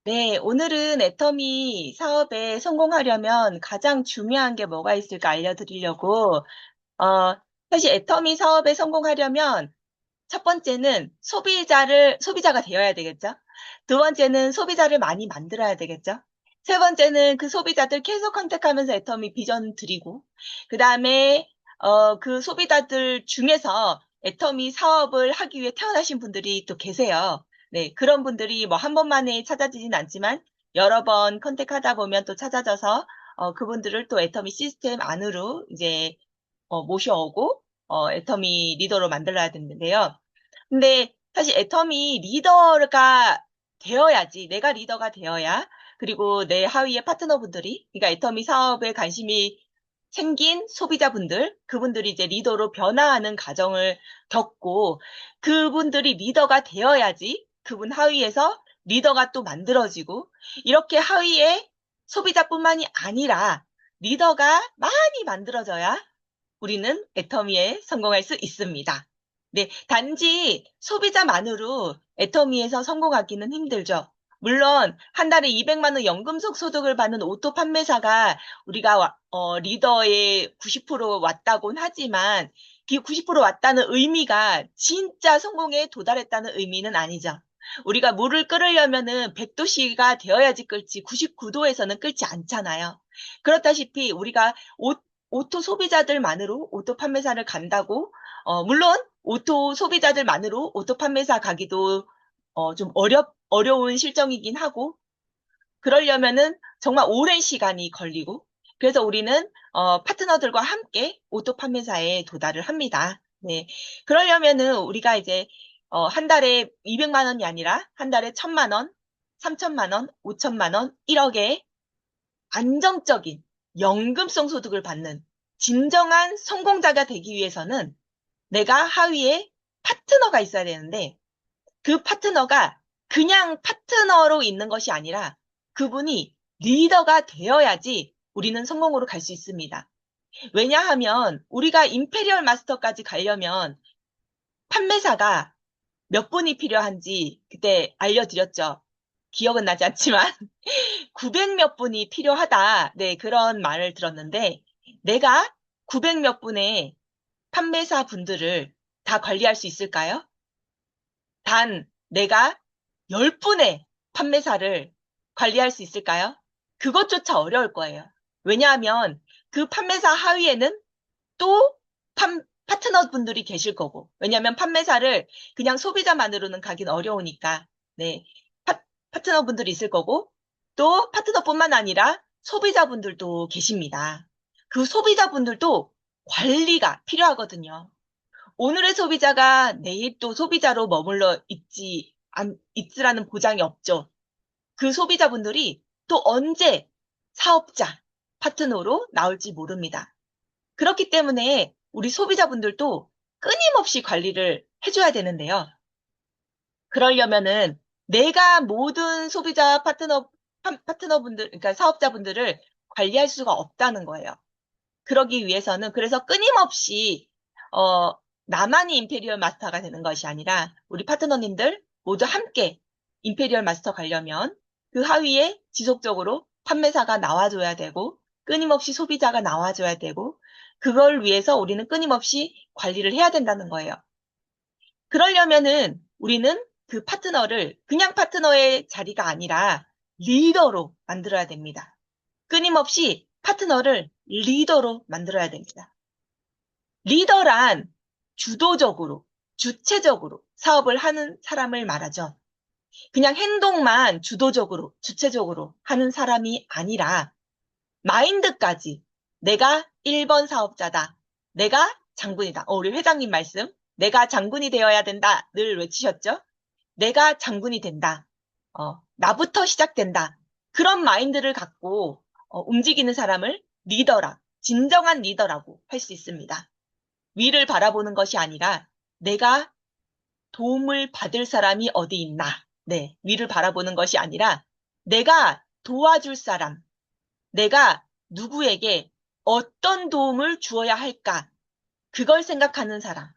네, 오늘은 애터미 사업에 성공하려면 가장 중요한 게 뭐가 있을까 알려드리려고, 어, 사실 애터미 사업에 성공하려면 첫 번째는 소비자가 되어야 되겠죠? 두 번째는 소비자를 많이 만들어야 되겠죠? 세 번째는 그 소비자들 계속 컨택하면서 애터미 비전 드리고, 그 다음에, 그 소비자들 중에서 애터미 사업을 하기 위해 태어나신 분들이 또 계세요. 네, 그런 분들이 뭐 한 번만에 찾아지진 않지만 여러 번 컨택하다 보면 또 찾아져서, 그분들을 또 애터미 시스템 안으로 이제, 모셔오고, 애터미 리더로 만들어야 되는데요. 근데 사실 애터미 리더가 되어야지, 내가 리더가 되어야, 그리고 내 하위의 파트너분들이, 그러니까 애터미 사업에 관심이 생긴 소비자분들, 그분들이 이제 리더로 변화하는 과정을 겪고, 그분들이 리더가 되어야지, 그분 하위에서 리더가 또 만들어지고, 이렇게 하위에 소비자뿐만이 아니라 리더가 많이 만들어져야 우리는 애터미에 성공할 수 있습니다. 네, 단지 소비자만으로 애터미에서 성공하기는 힘들죠. 물론 한 달에 200만 원 연금속 소득을 받는 오토 판매사가 우리가 리더의 90% 왔다곤 하지만 그 90% 왔다는 의미가 진짜 성공에 도달했다는 의미는 아니죠. 우리가 물을 끓으려면은 100도씨가 되어야지 끓지 99도에서는 끓지 않잖아요. 그렇다시피 우리가 오토 소비자들만으로 오토 판매사를 간다고, 물론 오토 소비자들만으로 오토 판매사 가기도 좀 어려운 실정이긴 하고, 그러려면은 정말 오랜 시간이 걸리고, 그래서 우리는 파트너들과 함께 오토 판매사에 도달을 합니다. 네. 그러려면은 우리가 이제 한 달에 200만 원이 아니라 한 달에 1000만 원, 3000만 원, 5000만 원, 1억의 안정적인 연금성 소득을 받는 진정한 성공자가 되기 위해서는 내가 하위에 파트너가 있어야 되는데 그 파트너가 그냥 파트너로 있는 것이 아니라 그분이 리더가 되어야지 우리는 성공으로 갈 수 있습니다. 왜냐하면 우리가 임페리얼 마스터까지 가려면 판매사가 몇 분이 필요한지 그때 알려드렸죠. 기억은 나지 않지만 900 몇 분이 필요하다. 네, 그런 말을 들었는데 내가 900 몇 분의 판매사 분들을 다 관리할 수 있을까요? 단 내가 10분의 판매사를 관리할 수 있을까요? 그것조차 어려울 거예요. 왜냐하면 그 판매사 하위에는 또 파트너 분들이 계실 거고. 왜냐하면 판매사를 그냥 소비자만으로는 가긴 어려우니까. 네. 파트너 분들이 있을 거고, 또 파트너뿐만 아니라 소비자분들도 계십니다. 그 소비자분들도 관리가 필요하거든요. 오늘의 소비자가 내일 또 소비자로 머물러 있으라는 보장이 없죠. 그 소비자분들이 또 언제 사업자, 파트너로 나올지 모릅니다. 그렇기 때문에 우리 소비자분들도 끊임없이 관리를 해줘야 되는데요. 그러려면은 내가 모든 소비자 파트너분들, 그러니까 사업자분들을 관리할 수가 없다는 거예요. 그러기 위해서는 그래서 끊임없이 어, 나만이 임페리얼 마스터가 되는 것이 아니라 우리 파트너님들 모두 함께 임페리얼 마스터 가려면 그 하위에 지속적으로 판매사가 나와줘야 되고 끊임없이 소비자가 나와줘야 되고 그걸 위해서 우리는 끊임없이 관리를 해야 된다는 거예요. 그러려면은 우리는 그 파트너를 그냥 파트너의 자리가 아니라 리더로 만들어야 됩니다. 끊임없이 파트너를 리더로 만들어야 됩니다. 리더란 주도적으로, 주체적으로 사업을 하는 사람을 말하죠. 그냥 행동만 주도적으로, 주체적으로 하는 사람이 아니라 마인드까지 내가 1번 사업자다. 내가 장군이다. 우리 회장님 말씀. 내가 장군이 되어야 된다. 늘 외치셨죠? 내가 장군이 된다. 나부터 시작된다. 그런 마인드를 갖고 움직이는 사람을 진정한 리더라고 할 수 있습니다. 위를 바라보는 것이 아니라 내가 도움을 받을 사람이 어디 있나. 네, 위를 바라보는 것이 아니라 내가 도와줄 사람, 내가 누구에게 어떤 도움을 주어야 할까? 그걸 생각하는 사람.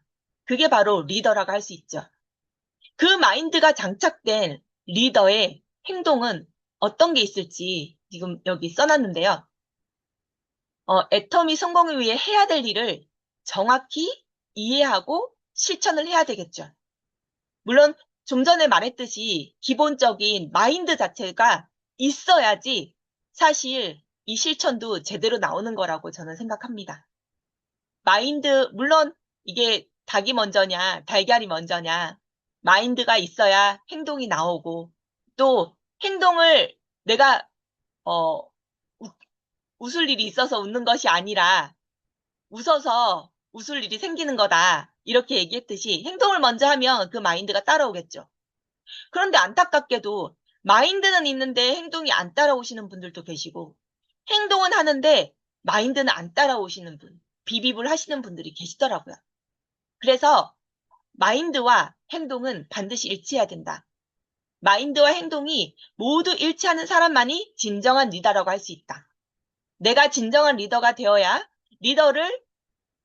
그게 바로 리더라고 할 수 있죠. 그 마인드가 장착된 리더의 행동은 어떤 게 있을지 지금 여기 써놨는데요. 애터미 성공을 위해 해야 될 일을 정확히 이해하고 실천을 해야 되겠죠. 물론 좀 전에 말했듯이 기본적인 마인드 자체가 있어야지 사실 이 실천도 제대로 나오는 거라고 저는 생각합니다. 마인드, 물론 이게 닭이 먼저냐, 달걀이 먼저냐, 마인드가 있어야 행동이 나오고, 또 행동을 내가, 어, 우- 웃을 일이 있어서 웃는 것이 아니라, 웃어서 웃을 일이 생기는 거다. 이렇게 얘기했듯이 행동을 먼저 하면 그 마인드가 따라오겠죠. 그런데 안타깝게도 마인드는 있는데 행동이 안 따라오시는 분들도 계시고, 행동은 하는데 마인드는 안 따라오시는 분, 비비불 하시는 분들이 계시더라고요. 그래서 마인드와 행동은 반드시 일치해야 된다. 마인드와 행동이 모두 일치하는 사람만이 진정한 리더라고 할 수 있다. 내가 진정한 리더가 되어야 리더를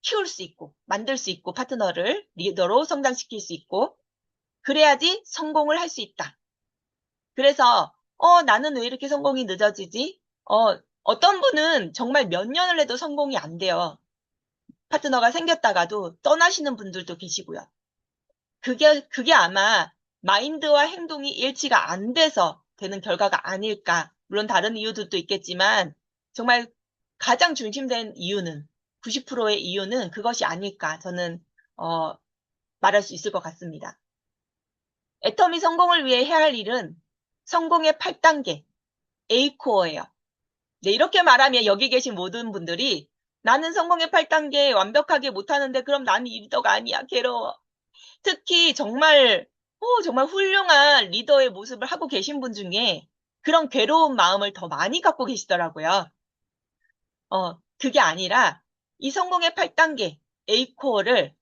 키울 수 있고, 만들 수 있고, 파트너를 리더로 성장시킬 수 있고, 그래야지 성공을 할 수 있다. 그래서, 나는 왜 이렇게 성공이 늦어지지? 어떤 분은 정말 몇 년을 해도 성공이 안 돼요. 파트너가 생겼다가도 떠나시는 분들도 계시고요. 그게 아마 마인드와 행동이 일치가 안 돼서 되는 결과가 아닐까. 물론 다른 이유들도 있겠지만, 정말 가장 중심된 이유는, 90%의 이유는 그것이 아닐까. 저는, 어, 말할 수 있을 것 같습니다. 애터미 성공을 위해 해야 할 일은 성공의 8단계, A코어예요. 네, 이렇게 말하면 여기 계신 모든 분들이 나는 성공의 8단계 완벽하게 못하는데 그럼 나는 리더가 아니야. 괴로워. 특히 정말 훌륭한 리더의 모습을 하고 계신 분 중에 그런 괴로운 마음을 더 많이 갖고 계시더라고요. 그게 아니라 이 성공의 8단계 A코어를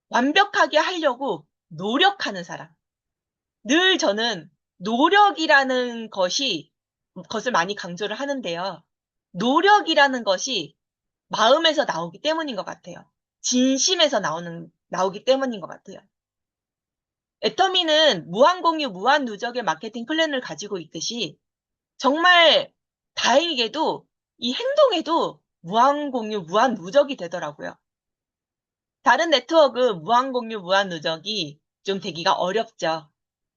완벽하게 하려고 노력하는 사람. 늘 저는 노력이라는 것을 많이 강조를 하는데요. 노력이라는 것이 마음에서 나오기 때문인 것 같아요. 진심에서 나오기 때문인 것 같아요. 애터미는 무한공유, 무한누적의 마케팅 플랜을 가지고 있듯이 정말 다행히게도 이 행동에도 무한공유, 무한누적이 되더라고요. 다른 네트워크 무한공유, 무한누적이 좀 되기가 어렵죠.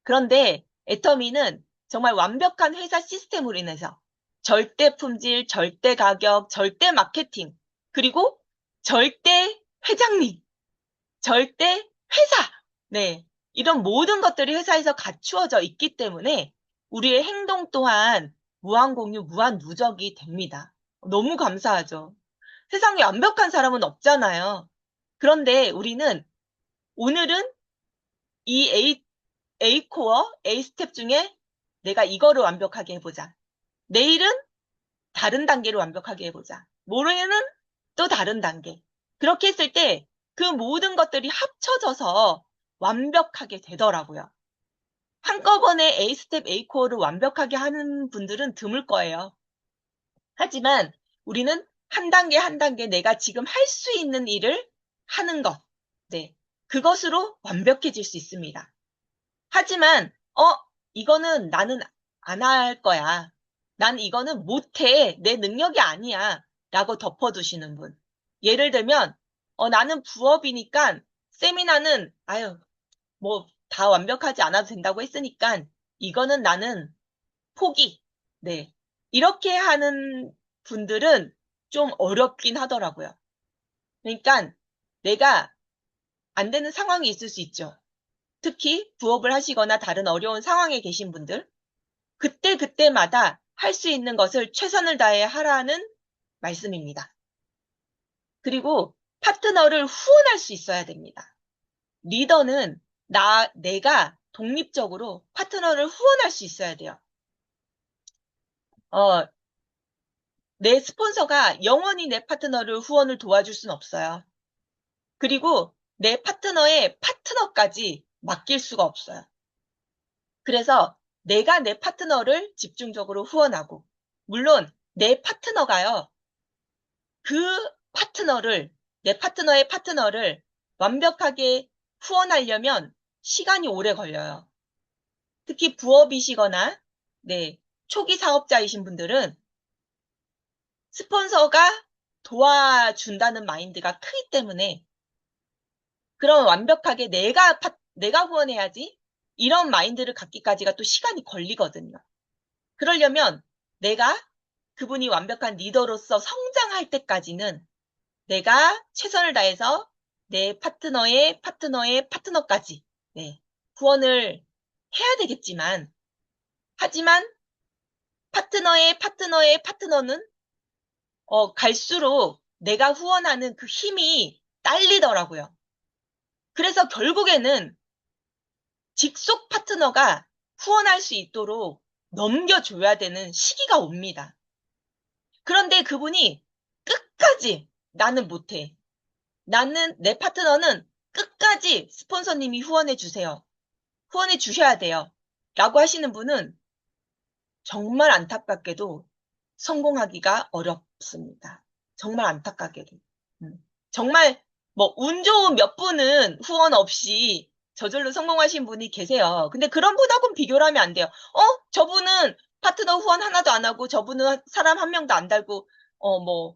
그런데 애터미는 정말 완벽한 회사 시스템으로 인해서 절대 품질, 절대 가격, 절대 마케팅, 그리고 절대 회장님, 절대 회사, 네. 이런 모든 것들이 회사에서 갖추어져 있기 때문에 우리의 행동 또한 무한공유, 무한누적이 됩니다. 너무 감사하죠. 세상에 완벽한 사람은 없잖아요. 그런데 우리는 오늘은 이 A 코어, A 스텝 중에 내가 이거를 완벽하게 해보자. 내일은 다른 단계로 완벽하게 해보자. 모레는 또 다른 단계. 그렇게 했을 때 그 모든 것들이 합쳐져서 완벽하게 되더라고요. 한꺼번에 A 스텝 A 코어를 완벽하게 하는 분들은 드물 거예요. 하지만 우리는 한 단계 한 단계 내가 지금 할 수 있는 일을 하는 것. 네. 그것으로 완벽해질 수 있습니다. 하지만, 이거는 나는 안 할 거야. 난 이거는 못해. 내 능력이 아니야. 라고 덮어두시는 분. 예를 들면, 나는 부업이니까 세미나는, 아유, 뭐, 다 완벽하지 않아도 된다고 했으니까 이거는 나는 포기. 네. 이렇게 하는 분들은 좀 어렵긴 하더라고요. 그러니까 내가 안 되는 상황이 있을 수 있죠. 특히 부업을 하시거나 다른 어려운 상황에 계신 분들, 그때그때마다 할 수 있는 것을 최선을 다해 하라는 말씀입니다. 그리고 파트너를 후원할 수 있어야 됩니다. 리더는 내가 독립적으로 파트너를 후원할 수 있어야 돼요. 어, 내 스폰서가 영원히 내 파트너를 후원을 도와줄 순 없어요. 그리고 내 파트너의 파트너까지 맡길 수가 없어요. 그래서 내가 내 파트너를 집중적으로 후원하고, 물론 내 파트너가요, 그 내 파트너의 파트너를 완벽하게 후원하려면 시간이 오래 걸려요. 특히 부업이시거나 네, 초기 사업자이신 분들은 스폰서가 도와준다는 마인드가 크기 때문에 그럼 완벽하게 내가 후원해야지 이런 마인드를 갖기까지가 또 시간이 걸리거든요. 그러려면 내가 그분이 완벽한 리더로서 성장할 때까지는 내가 최선을 다해서 내 파트너의 파트너까지 네, 후원을 해야 되겠지만 하지만 파트너의 파트너는 갈수록 내가 후원하는 그 힘이 딸리더라고요. 그래서 결국에는 직속 파트너가 후원할 수 있도록 넘겨줘야 되는 시기가 옵니다. 그런데 그분이 끝까지 나는 못해. 내 파트너는 끝까지 스폰서님이 후원해 주세요. 후원해 주셔야 돼요. 라고 하시는 분은 정말 안타깝게도 성공하기가 어렵습니다. 정말 안타깝게도. 정말 뭐 운 좋은 몇 분은 후원 없이 저절로 성공하신 분이 계세요. 근데 그런 분하고는 비교를 하면 안 돼요. 저분은 파트너 후원 하나도 안 하고 저분은 사람 한 명도 안 달고 뭐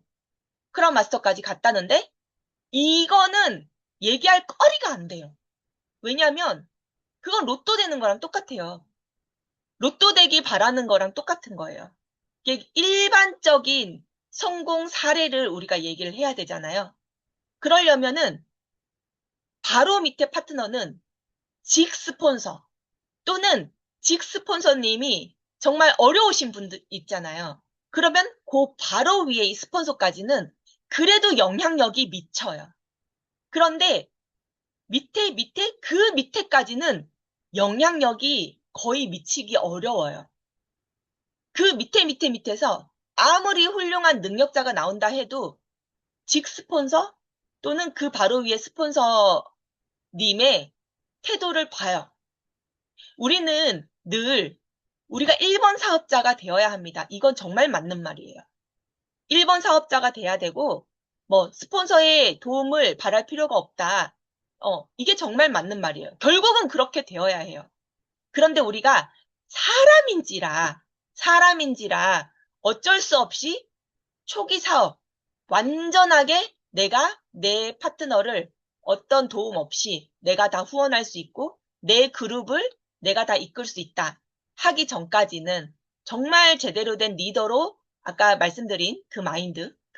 크라운 마스터까지 갔다는데 이거는 얘기할 거리가 안 돼요. 왜냐하면 그건 로또 되는 거랑 똑같아요. 로또 되기 바라는 거랑 똑같은 거예요. 이게 일반적인 성공 사례를 우리가 얘기를 해야 되잖아요. 그러려면은 바로 밑에 파트너는 직 스폰서 또는 직 스폰서님이 정말 어려우신 분들 있잖아요. 그러면 그 바로 위에 이 스폰서까지는 그래도 영향력이 미쳐요. 그런데 그 밑에까지는 영향력이 거의 미치기 어려워요. 그 밑에서 아무리 훌륭한 능력자가 나온다 해도 직 스폰서 또는 그 바로 위에 스폰서님의 태도를 봐요. 우리는 늘 우리가 1번 사업자가 되어야 합니다. 이건 정말 맞는 말이에요. 1번 사업자가 돼야 되고 뭐 스폰서의 도움을 바랄 필요가 없다. 이게 정말 맞는 말이에요. 결국은 그렇게 되어야 해요. 그런데 우리가 사람인지라 어쩔 수 없이 초기 사업, 완전하게 내가 내 파트너를 어떤 도움 없이 내가 다 후원할 수 있고 내 그룹을 내가 다 이끌 수 있다 하기 전까지는 정말 제대로 된 리더로 아까 말씀드린 그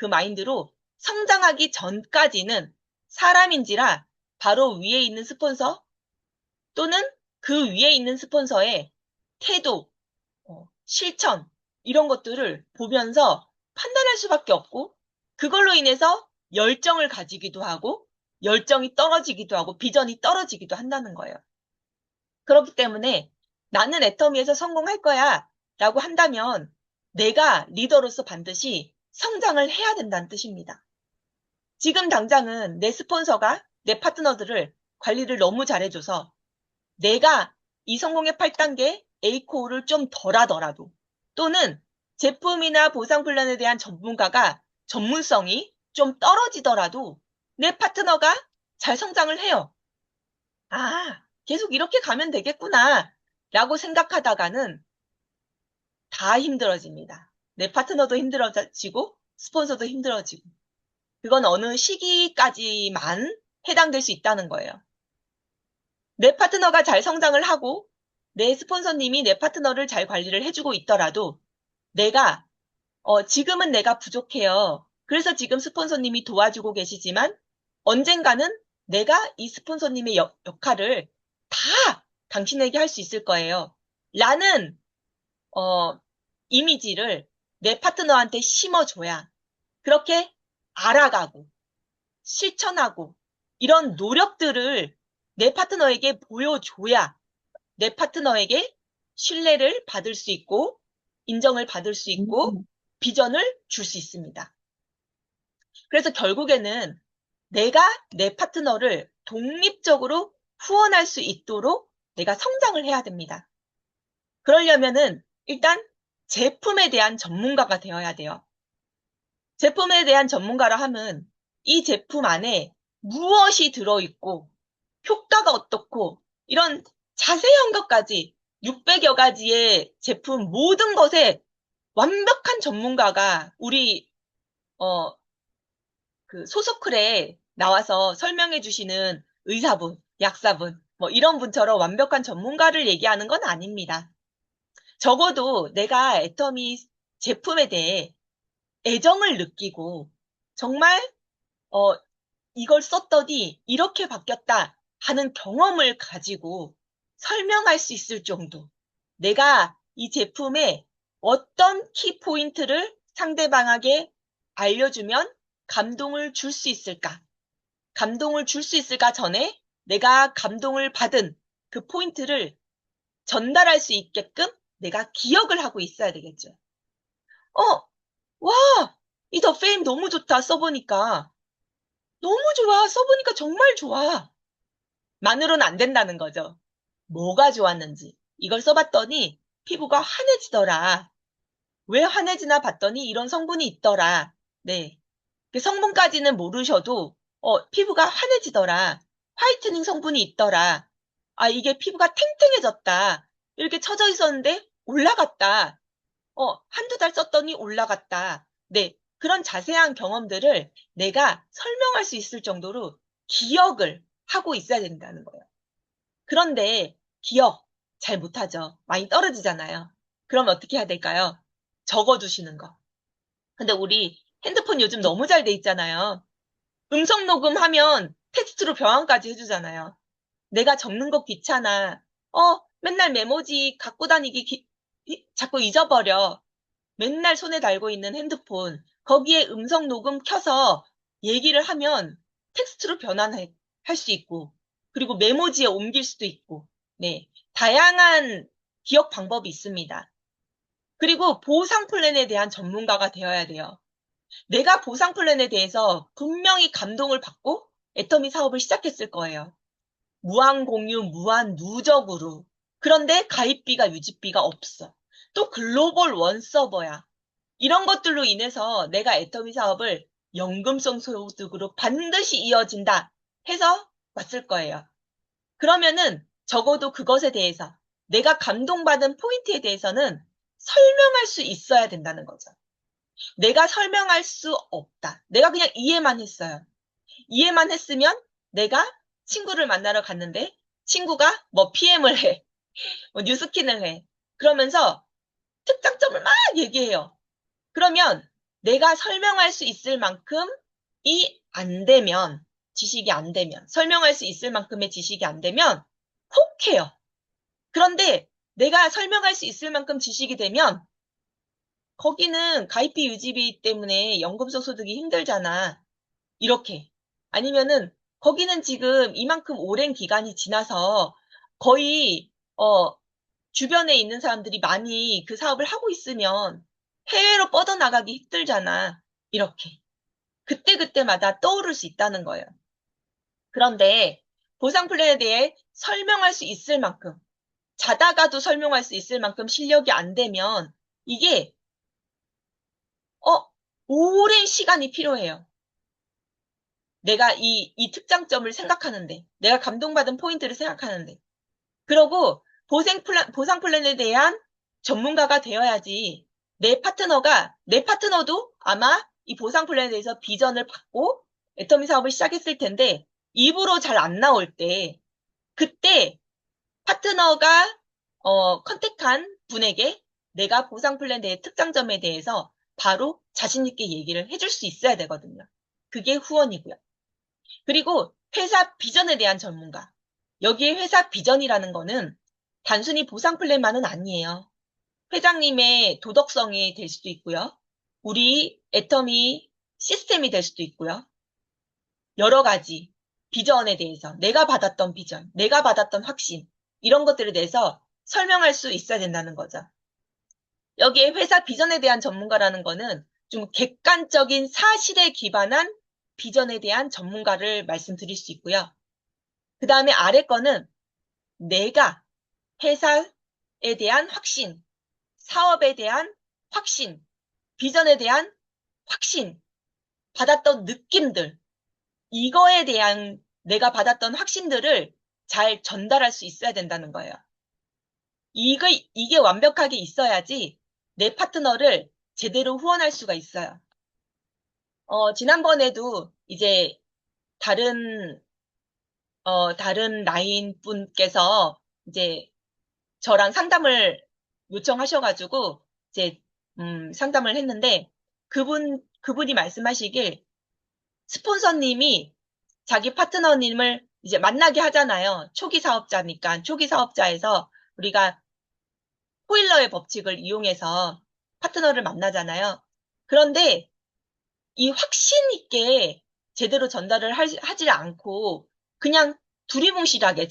마인드로 성장하기 전까지는 사람인지라 바로 위에 있는 스폰서 또는 그 위에 있는 스폰서의 태도, 실천, 이런 것들을 보면서 판단할 수밖에 없고, 그걸로 인해서 열정을 가지기도 하고, 열정이 떨어지기도 하고, 비전이 떨어지기도 한다는 거예요. 그렇기 때문에 나는 애터미에서 성공할 거야 라고 한다면 내가 리더로서 반드시 성장을 해야 된다는 뜻입니다. 지금 당장은 내 스폰서가 내 파트너들을 관리를 너무 잘해줘서 내가 이 성공의 8단계 A코어를 좀 덜 하더라도 또는 제품이나 보상 플랜에 대한 전문성이 좀 떨어지더라도 내 파트너가 잘 성장을 해요. 계속 이렇게 가면 되겠구나 라고 생각하다가는 다 힘들어집니다. 내 파트너도 힘들어지고 스폰서도 힘들어지고 그건 어느 시기까지만 해당될 수 있다는 거예요. 내 파트너가 잘 성장을 하고 내 스폰서님이 내 파트너를 잘 관리를 해주고 있더라도 지금은 내가 부족해요. 그래서 지금 스폰서님이 도와주고 계시지만 언젠가는 내가 이 스폰서님의 역할을 다 당신에게 할 수 있을 거예요. 라는 이미지를 내 파트너한테 심어줘야 그렇게 알아가고 실천하고 이런 노력들을 내 파트너에게 보여줘야 내 파트너에게 신뢰를 받을 수 있고 인정을 받을 수 있고 비전을 줄 수 있습니다. 그래서 결국에는 내가 내 파트너를 독립적으로 후원할 수 있도록 내가 성장을 해야 됩니다. 그러려면은 일단 제품에 대한 전문가가 되어야 돼요. 제품에 대한 전문가라 함은 이 제품 안에 무엇이 들어있고 효과가 어떻고 이런 자세한 것까지 600여 가지의 제품 모든 것에 완벽한 전문가가 우리 어, 그 소속클에 나와서 설명해 주시는 의사분, 약사분, 뭐 이런 분처럼 완벽한 전문가를 얘기하는 건 아닙니다. 적어도 내가 애터미 제품에 대해 애정을 느끼고 정말 어, 이걸 썼더니 이렇게 바뀌었다 하는 경험을 가지고 설명할 수 있을 정도. 내가 이 제품의 어떤 키포인트를 상대방에게 알려주면 감동을 줄 수 있을까? 감동을 줄 수 있을까 전에 내가 감동을 받은 그 포인트를 전달할 수 있게끔 내가 기억을 하고 있어야 되겠죠. 어, 와, 이 더 페임 너무 좋다 써보니까. 너무 좋아. 써보니까 정말 좋아. 만으로는 안 된다는 거죠. 뭐가 좋았는지. 이걸 써봤더니 피부가 환해지더라. 왜 환해지나 봤더니 이런 성분이 있더라. 네. 그 성분까지는 모르셔도, 피부가 환해지더라. 화이트닝 성분이 있더라. 아, 이게 피부가 탱탱해졌다. 이렇게 처져 있었는데 올라갔다. 한두 달 썼더니 올라갔다. 네. 그런 자세한 경험들을 내가 설명할 수 있을 정도로 기억을 하고 있어야 된다는 거예요. 그런데 기억 잘 못하죠. 많이 떨어지잖아요. 그럼 어떻게 해야 될까요? 적어두시는 거. 근데 우리 핸드폰 요즘 너무 잘 돼 있잖아요. 음성 녹음하면 텍스트로 변환까지 해주잖아요. 내가 적는 거 귀찮아. 맨날 메모지 갖고 다니기 자꾸 잊어버려. 맨날 손에 달고 있는 핸드폰, 거기에 음성 녹음 켜서 얘기를 하면 텍스트로 변환할 수 있고, 그리고 메모지에 옮길 수도 있고, 네. 다양한 기억 방법이 있습니다. 그리고 보상 플랜에 대한 전문가가 되어야 돼요. 내가 보상 플랜에 대해서 분명히 감동을 받고 애터미 사업을 시작했을 거예요. 무한 공유, 무한 누적으로. 그런데 가입비가 유지비가 없어. 또 글로벌 원 서버야. 이런 것들로 인해서 내가 애터미 사업을 연금성 소득으로 반드시 이어진다 해서 왔을 거예요. 그러면은 적어도 그것에 대해서 내가 감동받은 포인트에 대해서는 설명할 수 있어야 된다는 거죠. 내가 설명할 수 없다. 내가 그냥 이해만 했어요. 이해만 했으면 내가 친구를 만나러 갔는데 친구가 뭐 PM을 해, 뭐 뉴스킨을 해. 그러면서 특장점을 막 얘기해요. 그러면 내가 설명할 수 있을 만큼이 안 되면, 지식이 안 되면, 설명할 수 있을 만큼의 지식이 안 되면 혹해요. 그런데 내가 설명할 수 있을 만큼 지식이 되면 거기는 가입비 유지비 때문에 연금성 소득이 힘들잖아. 이렇게. 아니면은 거기는 지금 이만큼 오랜 기간이 지나서 거의 주변에 있는 사람들이 많이 그 사업을 하고 있으면 해외로 뻗어나가기 힘들잖아. 이렇게. 그때그때마다 떠오를 수 있다는 거예요. 그런데 보상 플랜에 대해 설명할 수 있을 만큼, 자다가도 설명할 수 있을 만큼 실력이 안 되면 이게, 어, 오랜 시간이 필요해요. 내가 이 특장점을 생각하는데, 내가 감동받은 포인트를 생각하는데. 그러고 보상 플랜에 대한 전문가가 되어야지 내 파트너도 아마 이 보상 플랜에 대해서 비전을 받고 애터미 사업을 시작했을 텐데 입으로 잘 안 나올 때 그때 파트너가 컨택한 분에게 내가 보상 플랜의 특장점에 대해서 바로 자신 있게 얘기를 해줄 수 있어야 되거든요. 그게 후원이고요. 그리고 회사 비전에 대한 전문가. 여기에 회사 비전이라는 거는 단순히 보상 플랜만은 아니에요. 회장님의 도덕성이 될 수도 있고요. 우리 애터미 시스템이 될 수도 있고요. 여러 가지 비전에 대해서 내가 받았던 비전, 내가 받았던 확신, 이런 것들에 대해서 설명할 수 있어야 된다는 거죠. 여기에 회사 비전에 대한 전문가라는 거는 좀 객관적인 사실에 기반한 비전에 대한 전문가를 말씀드릴 수 있고요. 그 다음에 아래 거는 내가 회사에 대한 확신, 사업에 대한 확신, 비전에 대한 확신, 받았던 느낌들, 이거에 대한 내가 받았던 확신들을 잘 전달할 수 있어야 된다는 거예요. 이게 완벽하게 있어야지 내 파트너를 제대로 후원할 수가 있어요. 지난번에도 이제 다른, 다른 라인 분께서 이제 저랑 상담을 요청하셔가지고, 이제, 상담을 했는데, 그분이 말씀하시길, 스폰서님이 자기 파트너님을 이제 만나게 하잖아요. 초기 사업자니까. 초기 사업자에서 우리가 포일러의 법칙을 이용해서 파트너를 만나잖아요. 그런데 이 확신 있게 제대로 전달을 하지 않고, 그냥 두리뭉실하게,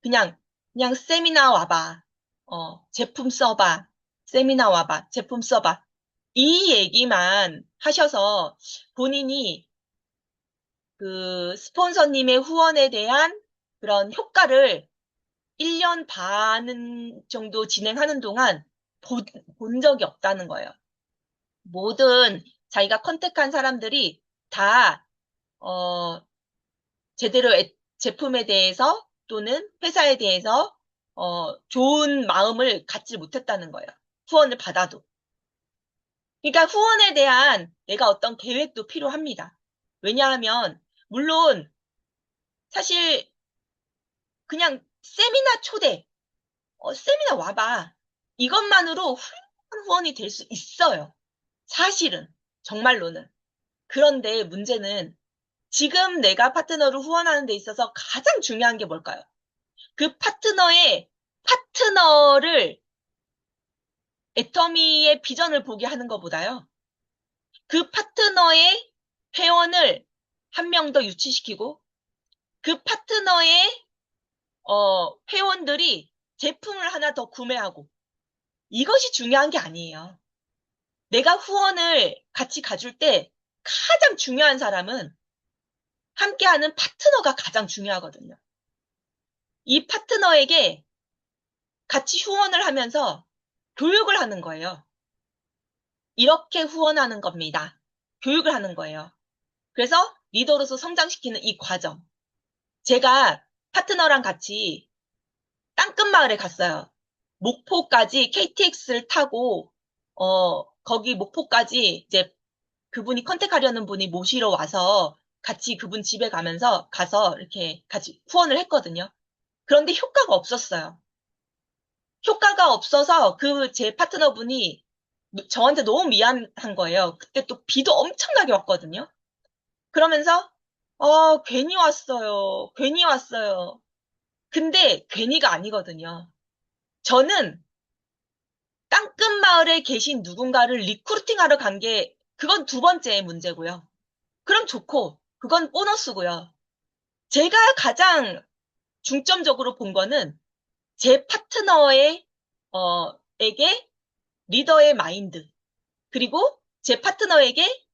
그냥, 그냥 세미나 와봐. 제품 써봐. 세미나 와봐. 제품 써봐. 이 얘기만 하셔서 본인이 그 스폰서님의 후원에 대한 그런 효과를 1년 반 정도 진행하는 동안 본 적이 없다는 거예요. 모든 자기가 컨택한 사람들이 다, 어, 제대로 제품에 대해서 또는 회사에 대해서 좋은 마음을 갖지 못했다는 거예요. 후원을 받아도. 그러니까 후원에 대한 내가 어떤 계획도 필요합니다. 왜냐하면 물론 사실 그냥 세미나 초대, 세미나 와봐. 이것만으로 훌륭한 후원이 될 수 있어요. 사실은. 정말로는. 그런데 문제는 지금 내가 파트너를 후원하는 데 있어서 가장 중요한 게 뭘까요? 그 파트너를 애터미의 비전을 보게 하는 것보다요. 그 파트너의 회원을 한 명 더 유치시키고 그 파트너의 회원들이 제품을 하나 더 구매하고 이것이 중요한 게 아니에요. 내가 후원을 같이 가줄 때 가장 중요한 사람은 함께하는 파트너가 가장 중요하거든요. 이 파트너에게 같이 후원을 하면서 교육을 하는 거예요. 이렇게 후원하는 겁니다. 교육을 하는 거예요. 그래서 리더로서 성장시키는 이 과정. 제가 파트너랑 같이 땅끝마을에 갔어요. 목포까지 KTX를 타고, 거기 목포까지 이제 그분이 컨택하려는 분이 모시러 와서 같이 그분 집에 가서 이렇게 같이 후원을 했거든요. 그런데 효과가 없었어요. 효과가 없어서 그 제 파트너분이 저한테 너무 미안한 거예요. 그때 또 비도 엄청나게 왔거든요. 그러면서, 괜히 왔어요. 괜히 왔어요. 근데 괜히가 아니거든요. 저는 땅끝 마을에 계신 누군가를 리크루팅하러 간 게, 그건 두 번째 문제고요. 그럼 좋고, 그건 보너스고요. 제가 가장 중점적으로 본 거는 제 에게 리더의 마인드, 그리고 제 파트너에게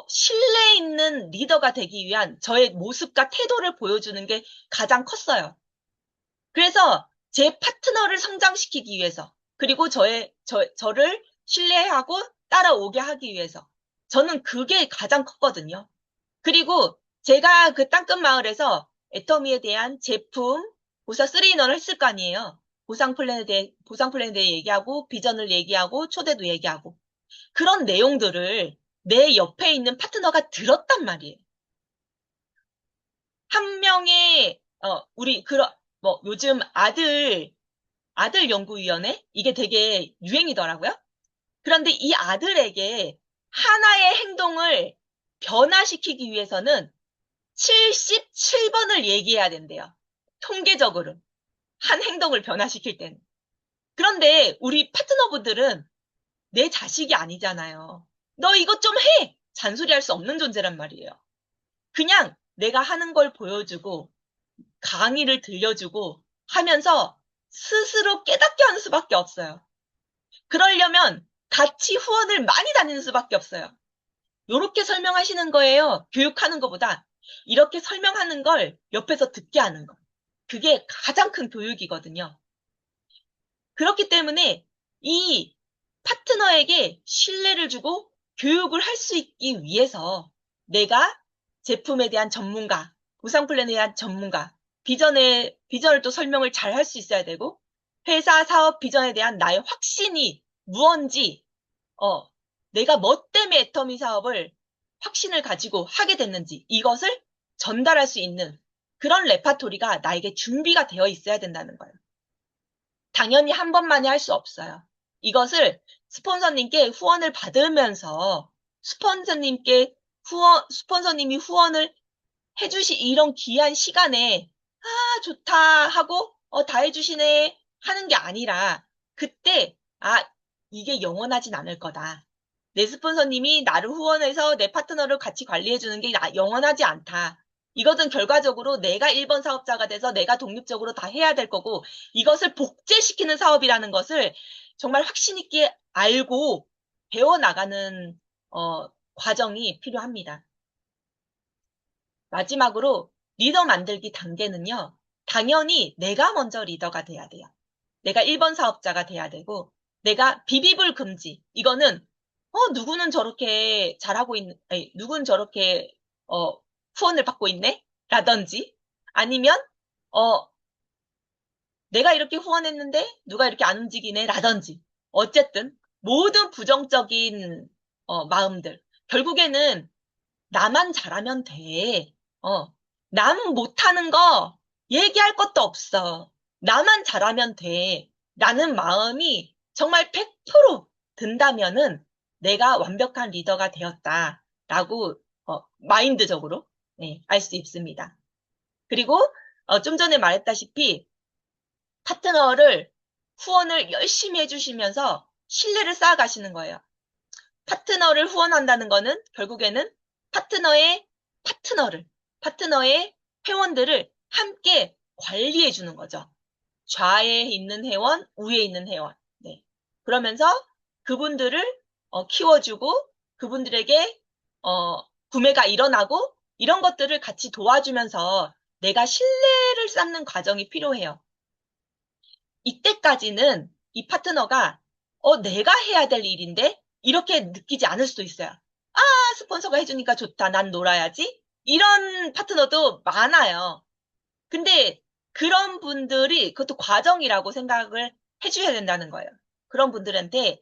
신뢰 있는 리더가 되기 위한 저의 모습과 태도를 보여주는 게 가장 컸어요. 그래서 제 파트너를 성장시키기 위해서, 그리고 저를 신뢰하고 따라오게 하기 위해서, 저는 그게 가장 컸거든요. 그리고 제가 그 땅끝 마을에서 애터미에 대한 제품, 보사 3인원을 했을 거 아니에요. 보상 플랜에 대해 얘기하고, 비전을 얘기하고, 초대도 얘기하고. 그런 내용들을 내 옆에 있는 파트너가 들었단 말이에요. 한 명의, 요즘 아들 연구위원회? 이게 되게 유행이더라고요. 그런데 이 아들에게 하나의 행동을 변화시키기 위해서는 77번을 얘기해야 된대요. 통계적으로. 한 행동을 변화시킬 때는. 그런데 우리 파트너분들은 내 자식이 아니잖아요. 너 이것 좀 해! 잔소리할 수 없는 존재란 말이에요. 그냥 내가 하는 걸 보여주고 강의를 들려주고 하면서 스스로 깨닫게 하는 수밖에 없어요. 그러려면 같이 후원을 많이 다니는 수밖에 없어요. 이렇게 설명하시는 거예요. 교육하는 것보다 이렇게 설명하는 걸 옆에서 듣게 하는 거. 그게 가장 큰 교육이거든요. 그렇기 때문에 이 파트너에게 신뢰를 주고 교육을 할 수 있기 위해서 내가 제품에 대한 전문가, 보상 플랜에 대한 전문가, 비전을 또 설명을 잘 할 수 있어야 되고, 회사 사업 비전에 대한 나의 확신이 무언지, 어, 내가 뭐 때문에 애터미 사업을 확신을 가지고 하게 됐는지 이것을 전달할 수 있는 그런 레파토리가 나에게 준비가 되어 있어야 된다는 거예요. 당연히 한 번만에 할 수 없어요. 이것을 스폰서님께 후원을 받으면서 스폰서님이 후원을 이런 귀한 시간에, 좋다 하고, 다 해주시네 하는 게 아니라, 그때, 이게 영원하진 않을 거다. 내 스폰서님이 나를 후원해서 내 파트너를 같이 관리해주는 게 영원하지 않다. 이것은 결과적으로 내가 1번 사업자가 돼서 내가 독립적으로 다 해야 될 거고, 이것을 복제시키는 사업이라는 것을 정말 확신 있게 알고 배워나가는, 과정이 필요합니다. 마지막으로 리더 만들기 단계는요. 당연히 내가 먼저 리더가 돼야 돼요. 내가 1번 사업자가 돼야 되고 내가 비비불 금지. 이거는 누구는 저렇게 잘하고 아니, 누구는 저렇게 어, 후원을 받고 있네? 라든지 아니면 어, 내가 이렇게 후원했는데 누가 이렇게 안 움직이네? 라든지 어쨌든 모든 부정적인 마음들 결국에는 나만 잘하면 돼. 어, 남 못하는 거 얘기할 것도 없어. 나만 잘하면 돼. 라는 마음이 정말 100% 든다면은 내가 완벽한 리더가 되었다라고 마인드적으로 알 수 있습니다. 그리고 좀 전에 말했다시피 파트너를 후원을 열심히 해주시면서 신뢰를 쌓아가시는 거예요. 파트너를 후원한다는 거는 결국에는 파트너의 파트너의 회원들을 함께 관리해 주는 거죠. 좌에 있는 회원, 우에 있는 회원. 네. 그러면서 그분들을 키워주고 그분들에게 구매가 일어나고 이런 것들을 같이 도와주면서 내가 신뢰를 쌓는 과정이 필요해요. 이때까지는 이 파트너가 내가 해야 될 일인데 이렇게 느끼지 않을 수도 있어요. 스폰서가 해주니까 좋다. 난 놀아야지. 이런 파트너도 많아요. 근데 그런 분들이 그것도 과정이라고 생각을 해주셔야 된다는 거예요. 그런 분들한테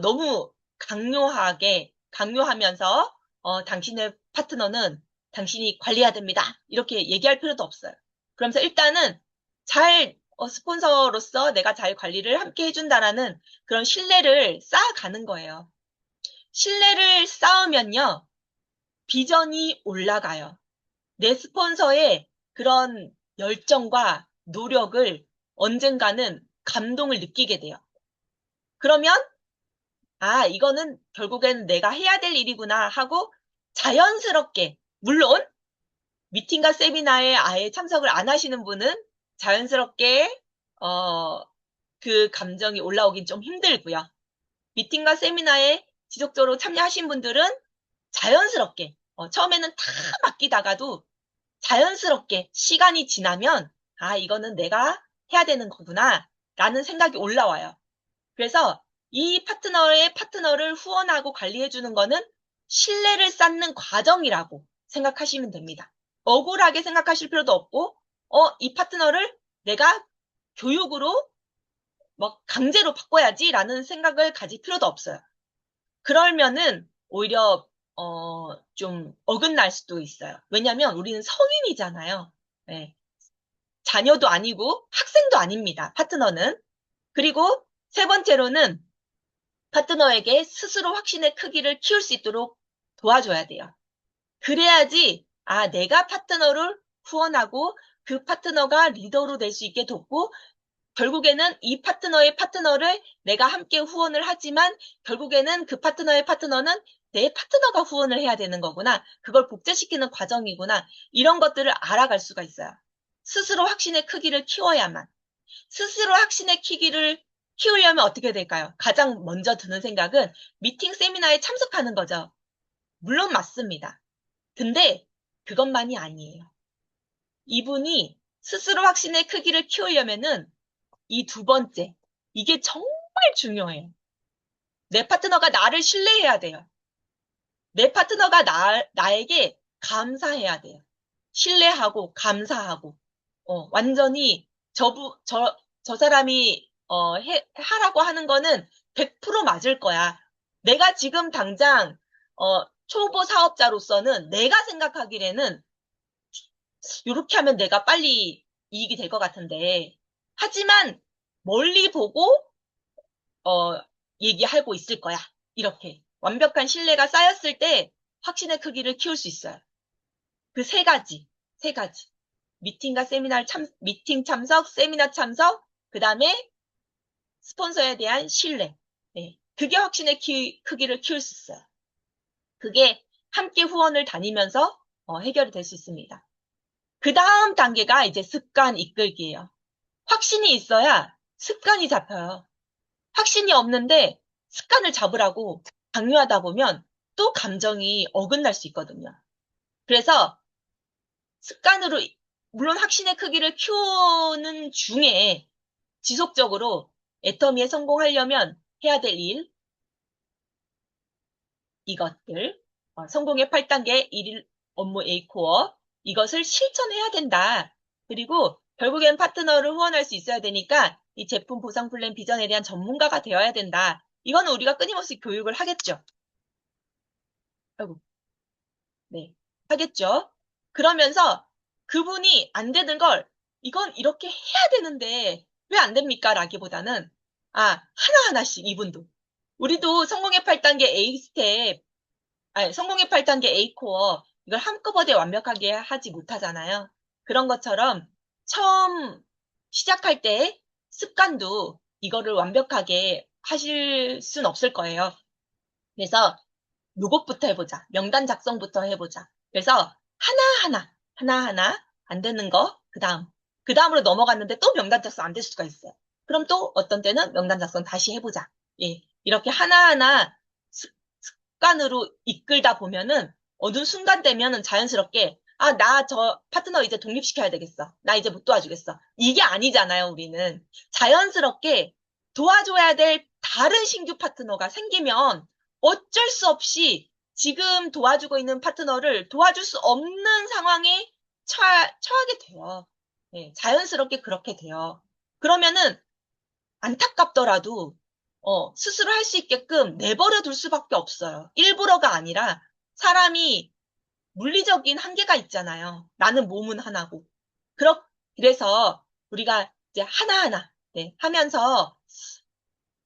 너무 강요하면서 당신의 파트너는 당신이 관리해야 됩니다. 이렇게 얘기할 필요도 없어요. 그러면서 일단은 스폰서로서 내가 잘 관리를 함께 해준다라는 그런 신뢰를 쌓아가는 거예요. 신뢰를 쌓으면요, 비전이 올라가요. 내 스폰서의 그런 열정과 노력을 언젠가는 감동을 느끼게 돼요. 그러면, 이거는 결국엔 내가 해야 될 일이구나 하고 자연스럽게, 물론 미팅과 세미나에 아예 참석을 안 하시는 분은 자연스럽게, 그 감정이 올라오긴 좀 힘들고요. 미팅과 세미나에 지속적으로 참여하신 분들은 자연스럽게, 처음에는 다 맡기다가도 자연스럽게 시간이 지나면, 이거는 내가 해야 되는 거구나, 라는 생각이 올라와요. 그래서 이 파트너의 파트너를 후원하고 관리해주는 거는 신뢰를 쌓는 과정이라고 생각하시면 됩니다. 억울하게 생각하실 필요도 없고, 이 파트너를 내가 교육으로 강제로 바꿔야지라는 생각을 가질 필요도 없어요. 그러면은 오히려 좀 어긋날 수도 있어요. 왜냐하면 우리는 성인이잖아요. 네. 자녀도 아니고 학생도 아닙니다. 파트너는. 그리고 세 번째로는 파트너에게 스스로 확신의 크기를 키울 수 있도록 도와줘야 돼요. 그래야지 내가 파트너를 후원하고 그 파트너가 리더로 될 수 있게 돕고 결국에는 이 파트너의 파트너를 내가 함께 후원을 하지만 결국에는 그 파트너의 파트너는 내 파트너가 후원을 해야 되는 거구나. 그걸 복제시키는 과정이구나. 이런 것들을 알아갈 수가 있어요. 스스로 확신의 크기를 키워야만. 스스로 확신의 크기를 키우려면 어떻게 될까요? 가장 먼저 드는 생각은 미팅 세미나에 참석하는 거죠. 물론 맞습니다. 근데 그것만이 아니에요. 이분이 스스로 확신의 크기를 키우려면은 이 두 번째, 이게 정말 중요해요. 내 파트너가 나를 신뢰해야 돼요. 내 파트너가 나에게 감사해야 돼요. 신뢰하고, 감사하고, 완전히 저 사람이 하라고 하는 거는 100% 맞을 거야. 내가 지금 당장, 초보 사업자로서는 내가 생각하기에는 이렇게 하면 내가 빨리 이익이 될 것 같은데. 하지만 멀리 보고, 어, 얘기하고 있을 거야. 이렇게. 완벽한 신뢰가 쌓였을 때 확신의 크기를 키울 수 있어요. 그 세 가지, 세 가지. 미팅 참석, 세미나 참석, 그 다음에 스폰서에 대한 신뢰. 네. 그게 확신의 크기를 키울 수 있어요. 그게 함께 후원을 다니면서 해결이 될 수 있습니다. 그 다음 단계가 이제 습관 이끌기예요. 확신이 있어야 습관이 잡혀요. 확신이 없는데 습관을 잡으라고 강요하다 보면 또 감정이 어긋날 수 있거든요. 그래서 습관으로, 물론 확신의 크기를 키우는 중에 지속적으로 애터미에 성공하려면 해야 될 일, 이것들, 성공의 8단계 1일 업무 A코어, 이것을 실천해야 된다. 그리고 결국엔 파트너를 후원할 수 있어야 되니까 이 제품 보상 플랜 비전에 대한 전문가가 되어야 된다. 이거는 우리가 끊임없이 교육을 하겠죠. 아이고, 네, 하겠죠. 그러면서 그분이 안 되는 걸 이건 이렇게 해야 되는데 왜 안 됩니까? 라기보다는 하나하나씩 이분도. 우리도 성공의 8단계 A 스텝, 성공의 8단계 A코어 이걸 한꺼번에 완벽하게 하지 못하잖아요. 그런 것처럼 처음 시작할 때 습관도 이거를 완벽하게 하실 순 없을 거예요. 그래서 요것부터 해보자. 명단 작성부터 해보자. 그래서 하나하나 안 되는 거, 그 다음으로 넘어갔는데 또 명단 작성 안 될 수가 있어요. 그럼 또 어떤 때는 명단 작성 다시 해보자. 예. 이렇게 하나하나 습관으로 이끌다 보면은 어느 순간 되면은 자연스럽게 나 저 파트너 이제 독립시켜야 되겠어. 나 이제 못 도와주겠어. 이게 아니잖아요, 우리는. 자연스럽게 도와줘야 될 다른 신규 파트너가 생기면 어쩔 수 없이 지금 도와주고 있는 파트너를 도와줄 수 없는 상황에 처하게 돼요. 네, 자연스럽게 그렇게 돼요. 그러면은 안타깝더라도 스스로 할 수 있게끔 내버려 둘 수밖에 없어요. 일부러가 아니라 사람이 물리적인 한계가 있잖아요. 나는 몸은 하나고. 그래서 우리가 이제 하나하나 네, 하면서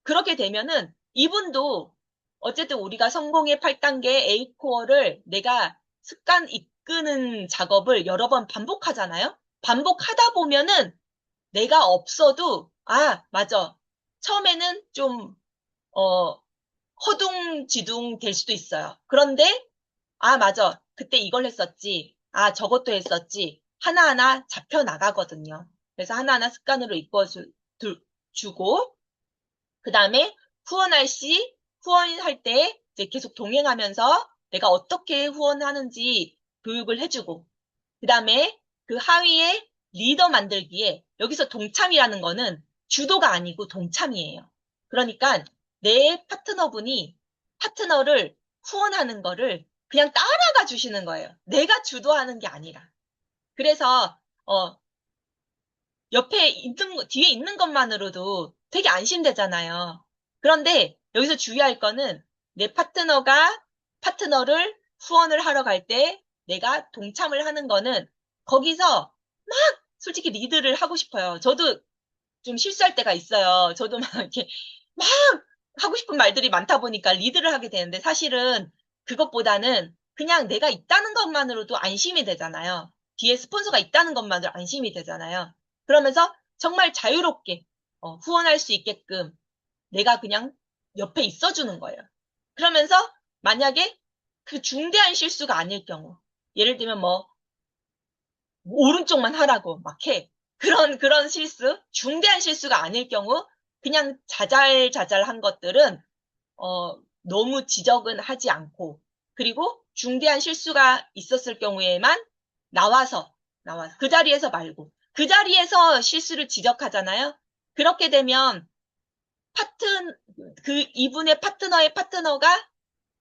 그렇게 되면은 이분도 어쨌든 우리가 성공의 8단계 A코어를 내가 습관 이끄는 작업을 여러 번 반복하잖아요. 반복하다 보면은 내가 없어도 맞아. 처음에는 좀 허둥지둥 될 수도 있어요. 그런데 맞아. 그때 이걸 했었지. 저것도 했었지. 하나하나 잡혀 나가거든요. 그래서 하나하나 습관으로 주고 그 다음에 후원할 때 이제 계속 동행하면서 내가 어떻게 후원하는지 교육을 해주고, 그 다음에 그 하위에 리더 만들기에 여기서 동참이라는 거는 주도가 아니고 동참이에요. 그러니까 내 파트너를 후원하는 거를 그냥 따라가 주시는 거예요. 내가 주도하는 게 아니라. 그래서, 뒤에 있는 것만으로도 되게 안심되잖아요. 그런데 여기서 주의할 거는 내 파트너를 후원을 하러 갈 때 내가 동참을 하는 거는 거기서 막 솔직히 리드를 하고 싶어요. 저도 좀 실수할 때가 있어요. 저도 막 이렇게 막 하고 싶은 말들이 많다 보니까 리드를 하게 되는데 사실은 그것보다는 그냥 내가 있다는 것만으로도 안심이 되잖아요. 뒤에 스폰서가 있다는 것만으로 안심이 되잖아요. 그러면서 정말 자유롭게 후원할 수 있게끔 내가 그냥 옆에 있어주는 거예요. 그러면서 만약에 그 중대한 실수가 아닐 경우, 예를 들면 오른쪽만 하라고 막 해. 그런 중대한 실수가 아닐 경우, 그냥 자잘자잘한 것들은, 너무 지적은 하지 않고, 그리고 중대한 실수가 있었을 경우에만 나와서, 그 자리에서 말고, 그 자리에서 실수를 지적하잖아요? 그렇게 되면, 파트, 이분의 파트너의 파트너가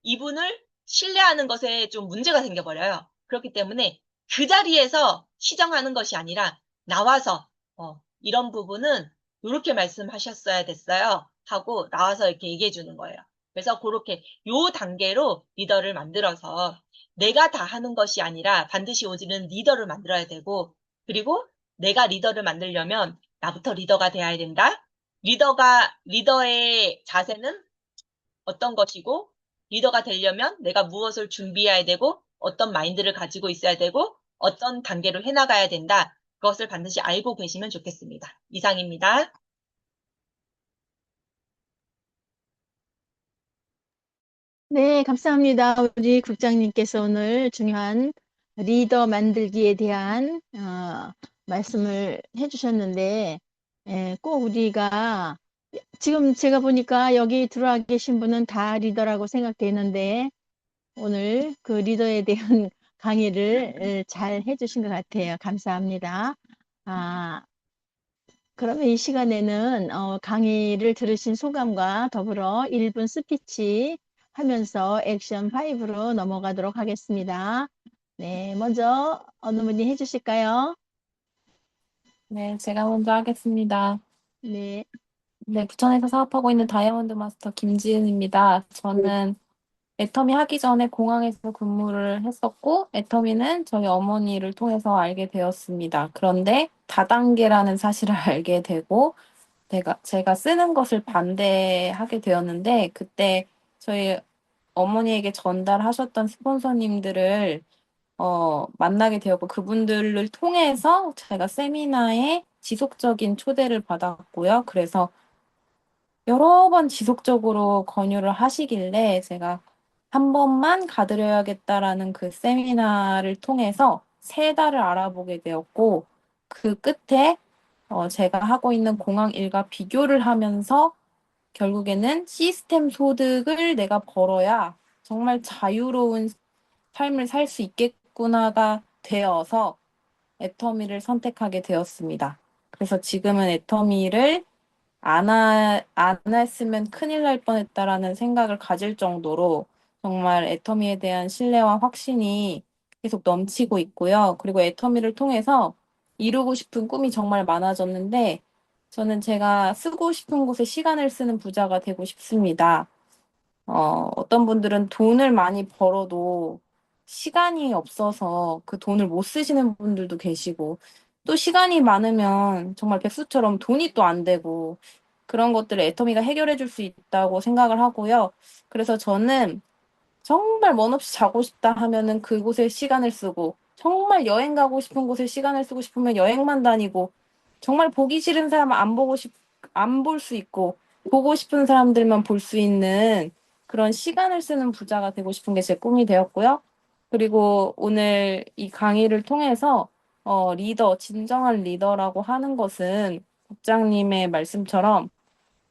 이분을 신뢰하는 것에 좀 문제가 생겨버려요. 그렇기 때문에 그 자리에서 시정하는 것이 아니라 나와서 이런 부분은 이렇게 말씀하셨어야 됐어요. 하고 나와서 이렇게 얘기해 주는 거예요. 그래서 그렇게 요 단계로 리더를 만들어서 내가 다 하는 것이 아니라 반드시 오지는 리더를 만들어야 되고, 그리고 내가 리더를 만들려면 나부터 리더가 돼야 된다. 리더의 자세는 어떤 것이고, 리더가 되려면 내가 무엇을 준비해야 되고, 어떤 마인드를 가지고 있어야 되고, 어떤 단계로 해나가야 된다. 그것을 반드시 알고 계시면 좋겠습니다. 이상입니다. 네, 감사합니다. 우리 국장님께서 오늘 중요한 리더 만들기에 대한 말씀을 해주셨는데, 꼭 우리가 지금 제가 보니까 여기 들어와 계신 분은 다 리더라고 생각되는데, 오늘 그 리더에 대한 강의를 잘 해주신 것 같아요. 감사합니다. 아, 그러면 이 시간에는 강의를 들으신 소감과 더불어 1분 스피치 하면서 액션 5로 넘어가도록 하겠습니다. 네, 먼저 어느 분이 해주실까요? 네, 제가 먼저 하겠습니다. 네, 네, 부천에서 사업하고 있는 다이아몬드 마스터 김지은입니다. 저는 애터미 하기 전에 공항에서 근무를 했었고, 애터미는 저희 어머니를 통해서 알게 되었습니다. 그런데 다단계라는 사실을 알게 되고, 제가 쓰는 것을 반대하게 되었는데, 그때 저희 어머니에게 전달하셨던 스폰서님들을 만나게 되었고, 그분들을 통해서 제가 세미나에 지속적인 초대를 받았고요. 그래서 여러 번 지속적으로 권유를 하시길래 제가 한 번만 가드려야겠다라는 그 세미나를 통해서 세 달을 알아보게 되었고, 그 끝에 제가 하고 있는 공항 일과 비교를 하면서 결국에는 시스템 소득을 내가 벌어야 정말 자유로운 삶을 살 수 있겠구나가 되어서 애터미를 선택하게 되었습니다. 그래서 지금은 애터미를 안 했으면 큰일 날 뻔했다라는 생각을 가질 정도로 정말 애터미에 대한 신뢰와 확신이 계속 넘치고 있고요. 그리고 애터미를 통해서 이루고 싶은 꿈이 정말 많아졌는데 저는 제가 쓰고 싶은 곳에 시간을 쓰는 부자가 되고 싶습니다. 어떤 분들은 돈을 많이 벌어도 시간이 없어서 그 돈을 못 쓰시는 분들도 계시고, 또 시간이 많으면 정말 백수처럼 돈이 또 안 되고, 그런 것들을 애터미가 해결해 줄 수 있다고 생각을 하고요. 그래서 저는 정말 먼 없이 자고 싶다 하면은 그곳에 시간을 쓰고, 정말 여행 가고 싶은 곳에 시간을 쓰고 싶으면 여행만 다니고, 정말 보기 싫은 사람 안 볼 수 있고, 보고 싶은 사람들만 볼 수 있는 그런 시간을 쓰는 부자가 되고 싶은 게 제 꿈이 되었고요. 그리고 오늘 이 강의를 통해서, 진정한 리더라고 하는 것은 국장님의 말씀처럼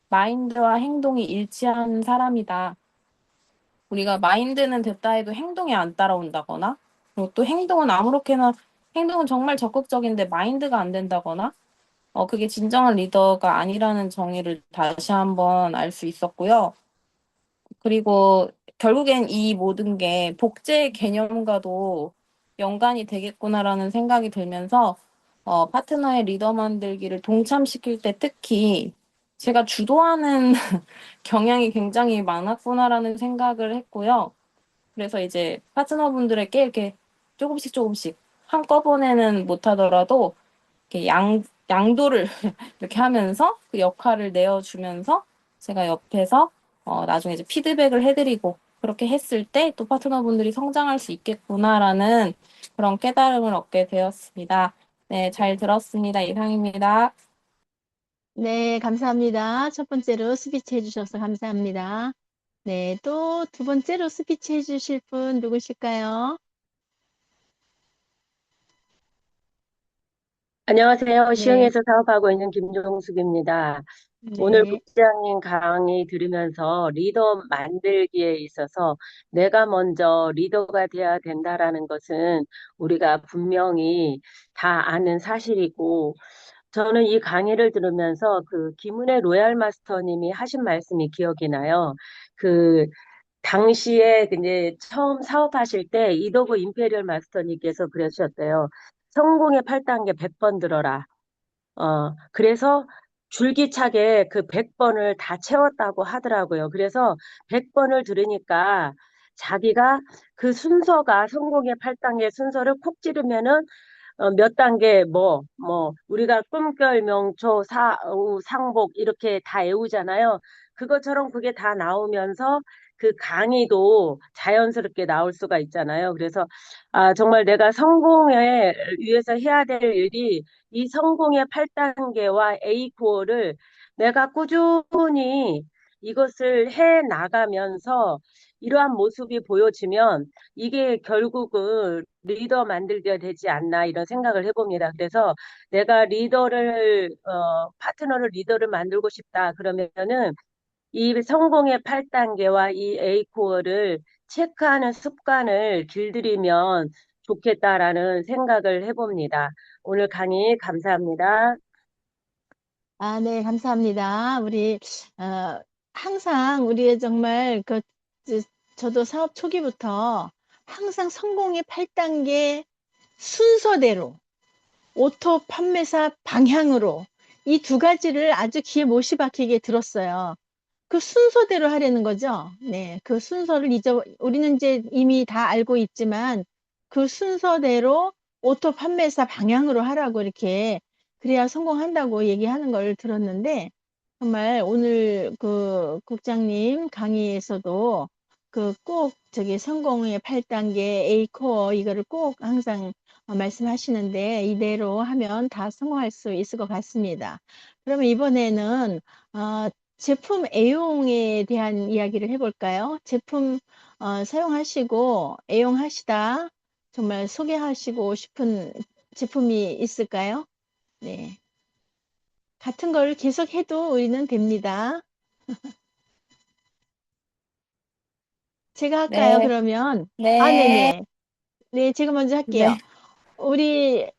마인드와 행동이 일치한 사람이다. 우리가 마인드는 됐다 해도 행동이 안 따라온다거나, 그리고 또 행동은 정말 적극적인데 마인드가 안 된다거나, 그게 진정한 리더가 아니라는 정의를 다시 한번 알 수 있었고요. 그리고 결국엔 이 모든 게 복제 개념과도 연관이 되겠구나라는 생각이 들면서, 파트너의 리더 만들기를 동참시킬 때 특히 제가 주도하는 경향이 굉장히 많았구나라는 생각을 했고요. 그래서 이제 파트너분들에게 이렇게 조금씩 조금씩 한꺼번에는 못하더라도 이렇게 양도를 이렇게 하면서 그 역할을 내어주면서 제가 옆에서 나중에 이제 피드백을 해드리고 그렇게 했을 때 또 파트너분들이 성장할 수 있겠구나라는 그런 깨달음을 얻게 되었습니다. 네, 잘 들었습니다. 이상입니다. 네, 감사합니다. 첫 번째로 스피치 해주셔서 감사합니다. 네, 또 두 번째로 스피치 해주실 분 누구실까요? 안녕하세요. 네, 시흥에서 사업하고 있는 김종숙입니다. 오늘 네. 국장님 강의 들으면서 리더 만들기에 있어서 내가 먼저 리더가 돼야 된다라는 것은 우리가 분명히 다 아는 사실이고, 저는 이 강의를 들으면서 그 김은혜 로얄 마스터님이 하신 말씀이 기억이 나요. 그 당시에 이제 처음 사업하실 때 이도구 임페리얼 마스터님께서 그러셨대요. 성공의 8단계 100번 들어라. 그래서 줄기차게 그 100번을 다 채웠다고 하더라고요. 그래서 100번을 들으니까 자기가 그 순서가 성공의 8단계 순서를 콕 찌르면은 몇 단계 우리가 꿈결 명초 사우 상복 이렇게 다 외우잖아요. 그것처럼 그게 다 나오면서 그 강의도 자연스럽게 나올 수가 있잖아요. 그래서 정말 내가 성공에 위해서 해야 될 일이 이 성공의 8단계와 A 코어를 내가 꾸준히 이것을 해 나가면서 이러한 모습이 보여지면 이게 결국은 리더 만들게 되지 않나 이런 생각을 해봅니다. 그래서 내가 파트너를 리더를 만들고 싶다 그러면은 이 성공의 8단계와 이 A코어를 체크하는 습관을 길들이면 좋겠다라는 생각을 해봅니다. 오늘 강의 감사합니다. 네, 감사합니다. 어, 항상 우리의 정말 저도 사업 초기부터 항상 성공의 8단계 순서대로 오토 판매사 방향으로 이 두 가지를 아주 귀에 못이 박히게 들었어요. 그 순서대로 하려는 거죠. 네, 그 순서를 우리는 이제 이미 다 알고 있지만 그 순서대로 오토 판매사 방향으로 하라고 이렇게 그래야 성공한다고 얘기하는 걸 들었는데 정말 오늘 그 국장님 강의에서도 그 꼭 저기 성공의 8단계 A코어 이거를 꼭 항상 말씀하시는데 이대로 하면 다 성공할 수 있을 것 같습니다. 그러면 이번에는 제품 애용에 대한 이야기를 해볼까요? 제품 사용하시고 애용하시다 정말 소개하시고 싶은 제품이 있을까요? 네. 같은 걸 계속 해도 우리는 됩니다. 제가 할까요, 네, 그러면? 네, 네네. 네, 제가 먼저 할게요. 네, 우리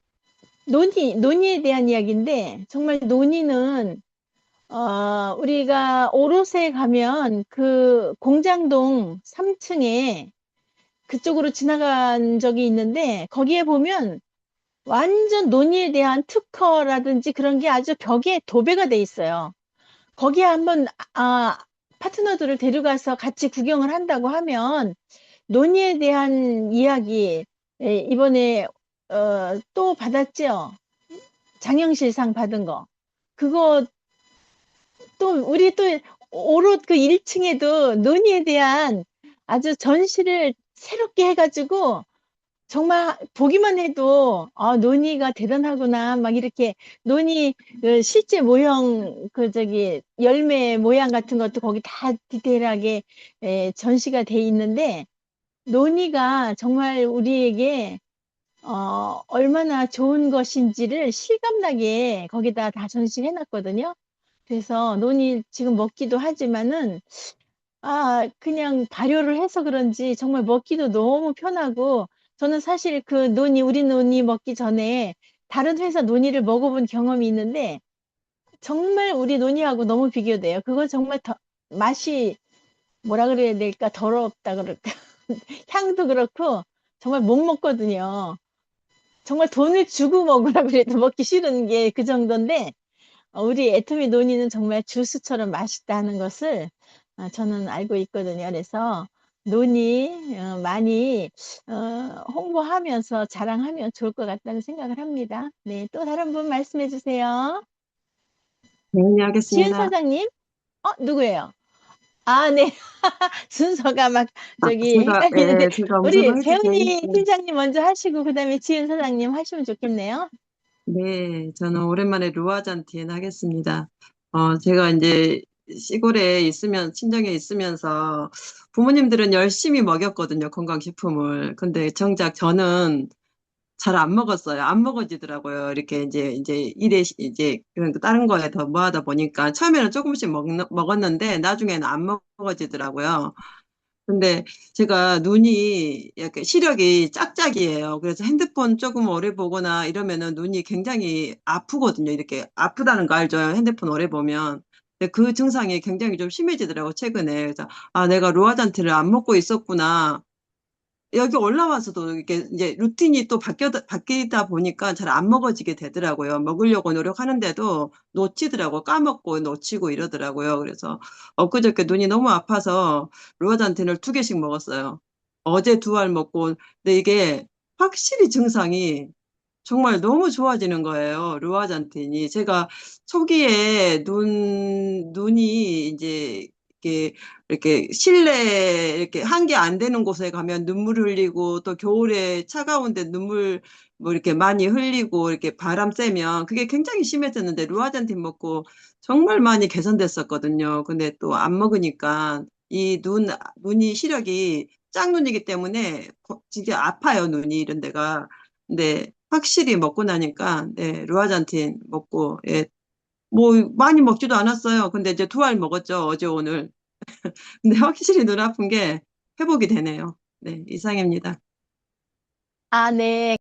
논의에 대한 이야기인데, 정말 논의는, 우리가 오롯에 가면 그 공장동 3층에 그쪽으로 지나간 적이 있는데, 거기에 보면 완전 논의에 대한 특허라든지 그런 게 아주 벽에 도배가 돼 있어요. 거기에 한번, 파트너들을 데려가서 같이 구경을 한다고 하면, 논의에 대한 이야기, 이번에, 또 받았죠? 장영실상 받은 거. 그거 우리 또 오롯 그 1층에도 논의에 대한 아주 전시를 새롭게 해가지고 정말 보기만 해도 논의가 대단하구나 막 이렇게 논의 그 실제 모형 그 저기 열매 모양 같은 것도 거기 다 디테일하게 전시가 돼 있는데 논의가 정말 우리에게 얼마나 좋은 것인지를 실감나게 거기다 다 전시해 놨거든요. 그래서 논이 지금 먹기도 하지만은, 그냥 발효를 해서 그런지 정말 먹기도 너무 편하고, 저는 사실 우리 논이 먹기 전에 다른 회사 논이를 먹어본 경험이 있는데, 정말 우리 논이하고 너무 비교돼요. 그거 정말 맛이 뭐라 그래야 될까? 더럽다 그럴까? 향도 그렇고, 정말 못 먹거든요. 정말 돈을 주고 먹으라 그래도 먹기 싫은 게 그 정도인데, 우리 애터미 논이는 정말 주스처럼 맛있다는 것을 저는 알고 있거든요. 그래서 논이 많이 홍보하면서 자랑하면 좋을 것 같다는 생각을 합니다. 네, 또 다른 분 말씀해 주세요. 네, 지은 하겠습니다. 사장님? 누구예요? 네. 순서가 막 제가, 헷갈리는데 제가 우선 우리 해도 배은희 되겠어요. 팀장님 먼저 하시고 그다음에 지은 사장님 하시면 좋겠네요. 네, 저는 오랜만에 루아잔티엔 하겠습니다. 제가 이제 시골에 친정에 있으면서 부모님들은 열심히 먹였거든요, 건강식품을. 근데 정작 저는 잘 안 먹었어요. 안 먹어지더라고요. 이렇게 이제 그런 다른 거에 더 뭐하다 보니까 처음에는 조금씩 먹었는데 나중에는 안 먹어지더라고요. 근데 제가 눈이 약간 시력이 짝짝이에요. 그래서 핸드폰 조금 오래 보거나 이러면은 눈이 굉장히 아프거든요. 이렇게 아프다는 거 알죠? 핸드폰 오래 보면. 근데 그 증상이 굉장히 좀 심해지더라고, 최근에. 그래서, 내가 로아잔티를 안 먹고 있었구나. 여기 올라와서도 이게 이제 루틴이 또 바뀌다 보니까 잘 안 먹어지게 되더라고요. 먹으려고 노력하는데도 놓치더라고. 까먹고 놓치고 이러더라고요. 그래서 엊그저께 눈이 너무 아파서 루아잔틴을 2개씩 먹었어요. 어제 2알 먹고, 근데 이게 확실히 증상이 정말 너무 좋아지는 거예요. 루아잔틴이. 제가 초기에 눈이 이제 이렇게 실내 이렇게 한계 안 되는 곳에 가면 눈물 흘리고 또 겨울에 차가운데 눈물 뭐 이렇게 많이 흘리고 이렇게 바람 쐬면 그게 굉장히 심했었는데 루아잔틴 먹고 정말 많이 개선됐었거든요. 근데 또 안 먹으니까 이 눈이 시력이 짝눈이기 때문에 진짜 아파요. 눈이 이런 데가. 근데 확실히 먹고 나니까 네, 루아잔틴 먹고 예, 뭐 많이 먹지도 않았어요. 근데 이제 2알 먹었죠. 어제 오늘. 근데 확실히 눈 아픈 게 회복이 되네요. 네, 이상입니다. 아, 네.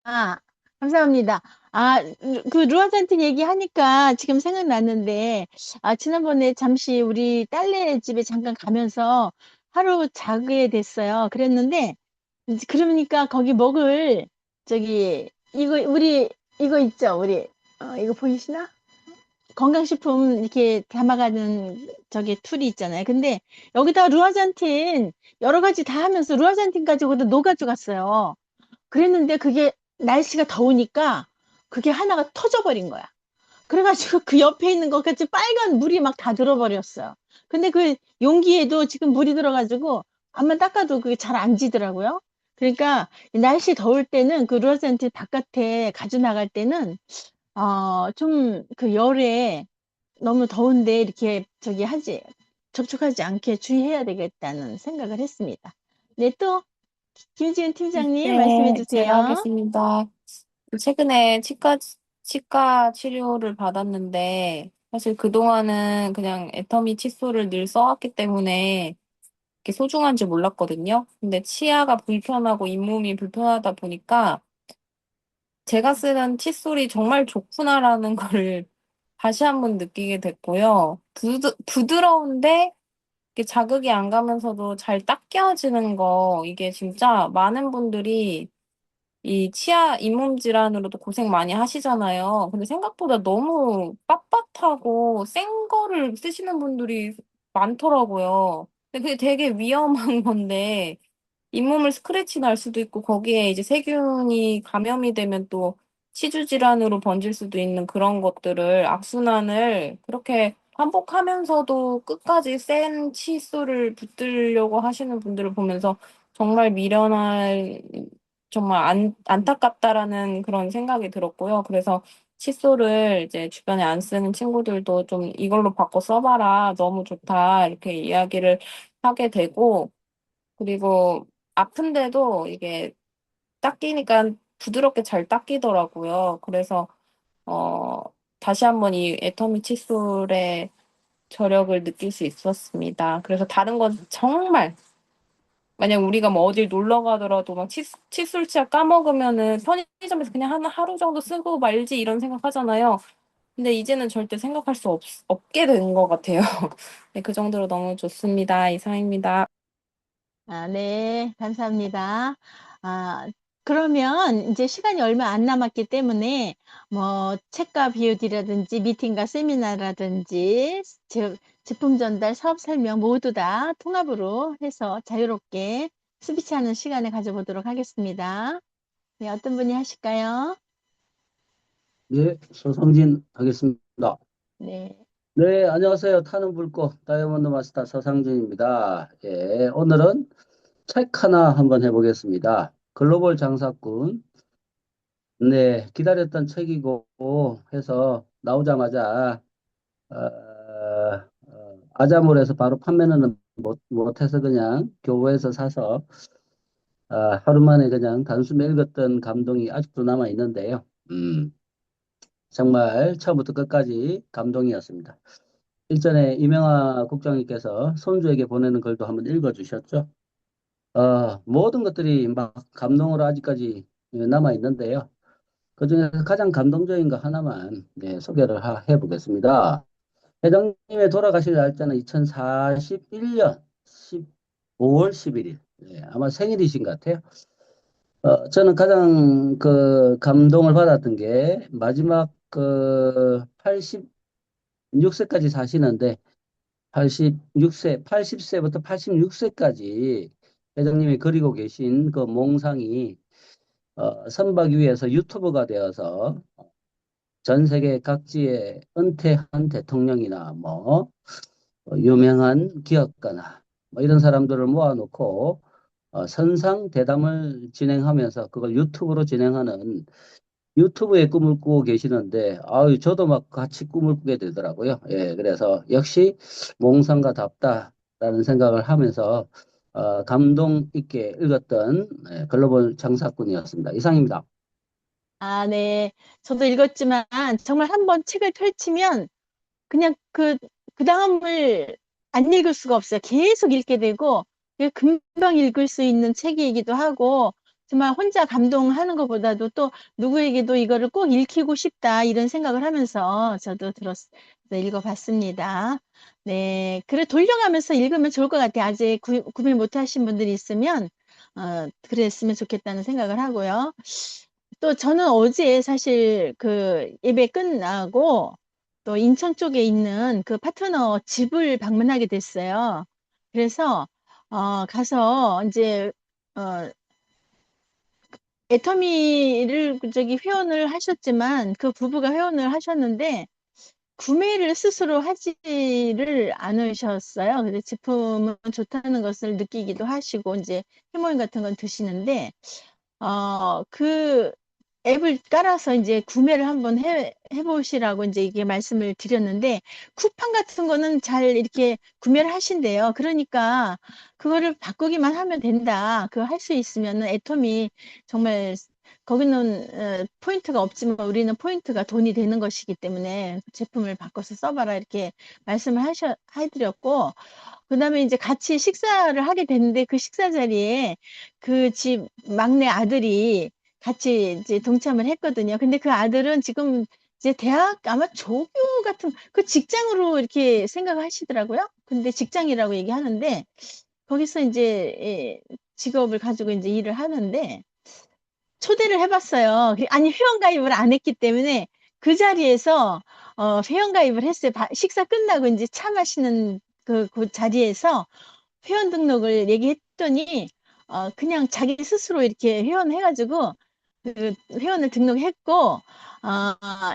아, 감사합니다. 아, 그 루아잔틴 얘기하니까 지금 생각났는데, 아, 지난번에 잠시 우리 딸네 집에 잠깐 가면서 하루 자게 됐어요. 그랬는데, 이제 그러니까 거기 먹을, 이거 있죠? 이거 보이시나? 건강식품 이렇게 담아가는 툴이 있잖아요. 근데 여기다가 루아잔틴 여러 가지 다 하면서 루아잔틴 가지고도 녹아져갔어요. 그랬는데 그게 날씨가 더우니까 그게 하나가 터져버린 거야. 그래가지고 그 옆에 있는 것 같이 빨간 물이 막 다 들어버렸어요. 근데 그 용기에도 지금 물이 들어가지고 암만 닦아도 그게 잘 안 지더라고요. 그러니까 날씨 더울 때는 그 루아잔틴 바깥에 가져나갈 때는 좀 그 열에 너무 더운데 이렇게 접촉하지 않게 주의해야 되겠다는 생각을 했습니다. 네, 또 김지은 팀장님 말씀해 네, 제가 주세요. 하겠습니다. 최근에 치과 치료를 받았는데, 사실 그동안은 그냥 애터미 칫솔을 늘 써왔기 때문에 이렇게 소중한지 몰랐거든요. 근데 치아가 불편하고 잇몸이 불편하다 보니까 제가 쓰는 칫솔이 정말 좋구나라는 거를 다시 한번 느끼게 됐고요. 부드러운데 이게 자극이 안 가면서도 잘 닦여지는 거, 이게 진짜 많은 분들이 이 치아 잇몸 질환으로도 고생 많이 하시잖아요. 근데 생각보다 너무 빳빳하고 센 거를 쓰시는 분들이 많더라고요. 근데 그게 되게 위험한 건데, 잇몸을 스크래치 날 수도 있고 거기에 이제 세균이 감염이 되면 또 치주 질환으로 번질 수도 있는 그런 것들을 악순환을 그렇게 반복하면서도 끝까지 센 칫솔을 붙들려고 하시는 분들을 보면서 정말 미련할 정말 안타깝다라는 그런 생각이 들었고요. 그래서 칫솔을 이제 주변에 안 쓰는 친구들도 좀 이걸로 바꿔 써봐라. 너무 좋다. 이렇게 이야기를 하게 되고 그리고 아픈데도 이게 닦이니까 부드럽게 잘 닦이더라고요. 그래서 어 다시 한번 이 애터미 칫솔의 저력을 느낄 수 있었습니다. 그래서 다른 건 정말 만약 우리가 뭐 어딜 놀러 가더라도 막 칫솔치약 까먹으면은 편의점에서 그냥 하루 정도 쓰고 말지 이런 생각하잖아요. 근데 이제는 절대 생각할 수 없게 된 것 같아요. 네, 그 정도로 너무 좋습니다. 이상입니다. 아, 네, 감사합니다. 아, 그러면 이제 시간이 얼마 안 남았기 때문에 뭐 책과 비유디라든지 미팅과 세미나라든지 제품 전달, 사업 설명 모두 다 통합으로 해서 자유롭게 스피치하는 시간을 가져보도록 하겠습니다. 네, 어떤 분이 하실까요? 예, 서성진 하겠습니다. 네. 네, 안녕하세요. 타는 불꽃 다이아몬드 마스터 서상진입니다. 예, 오늘은 책 하나 한번 해보겠습니다. 글로벌 장사꾼. 네, 기다렸던 책이고 해서 나오자마자 아자몰에서 바로 판매는 못해서 그냥 교보에서 사서 하루 만에 그냥 단숨에 읽었던 감동이 아직도 남아 있는데요. 정말 처음부터 끝까지 감동이었습니다. 일전에 이명하 국장님께서 손주에게 보내는 글도 한번 읽어주셨죠. 모든 것들이 막 감동으로 아직까지 남아 있는데요. 그중에서 가장 감동적인 거 하나만 소개를 해보겠습니다. 회장님의 돌아가실 날짜는 2041년 5월 11일. 예, 아마 생일이신 것 같아요. 저는 가장 그 감동을 받았던 게 마지막 그 86세까지 사시는데 86세, 80세부터 86세까지 회장님이 그리고 계신 그 몽상이 선박 위에서 유튜버가 되어서 전 세계 각지의 은퇴한 대통령이나 뭐 유명한 기업가나 뭐 이런 사람들을 모아놓고 선상 대담을 진행하면서 그걸 유튜브로 진행하는 유튜브의 꿈을 꾸고 계시는데 아유 저도 막 같이 꿈을 꾸게 되더라고요. 예, 그래서 역시 몽상가답다라는 생각을 하면서 감동 있게 읽었던 글로벌 장사꾼이었습니다. 이상입니다. 아, 네. 저도 읽었지만 정말 한번 책을 펼치면 그냥 그 다음을 안 읽을 수가 없어요. 계속 읽게 되고, 이게 금방 읽을 수 있는 책이기도 하고, 정말 혼자 감동하는 것보다도 또 누구에게도 이거를 꼭 읽히고 싶다, 이런 생각을 하면서 저도 읽어봤습니다. 네. 글을 돌려가면서 읽으면 좋을 것 같아요. 아직 구매 못 하신 분들이 있으면, 그랬으면 좋겠다는 생각을 하고요. 또 저는 어제 사실 그 예배 끝나고 또 인천 쪽에 있는 그 파트너 집을 방문하게 됐어요. 그래서 가서 이제 어 애터미를 저기 회원을 하셨지만 그 부부가 회원을 하셨는데 구매를 스스로 하지를 않으셨어요. 근데 제품은 좋다는 것을 느끼기도 하시고 이제 해모임 같은 건 드시는데 그 앱을 깔아서 이제 구매를 한번 해보시라고 이제 이게 말씀을 드렸는데, 쿠팡 같은 거는 잘 이렇게 구매를 하신대요. 그러니까, 그거를 바꾸기만 하면 된다. 그거 할 수 있으면은 애텀이 정말, 거기는 포인트가 없지만 우리는 포인트가 돈이 되는 것이기 때문에 제품을 바꿔서 써봐라. 이렇게 말씀을 해드렸고, 그 다음에 이제 같이 식사를 하게 됐는데 그 식사 자리에 그 집 막내 아들이 같이 이제 동참을 했거든요. 근데 그 아들은 지금 이제 대학 아마 조교 같은 그 직장으로 이렇게 생각하시더라고요. 근데 직장이라고 얘기하는데 거기서 이제 직업을 가지고 이제 일을 하는데 초대를 해봤어요. 아니, 회원가입을 안 했기 때문에 그 자리에서 회원가입을 했어요. 식사 끝나고 이제 차 마시는 그 자리에서 회원 등록을 얘기했더니 그냥 자기 스스로 이렇게 회원해가지고 그 회원을 등록했고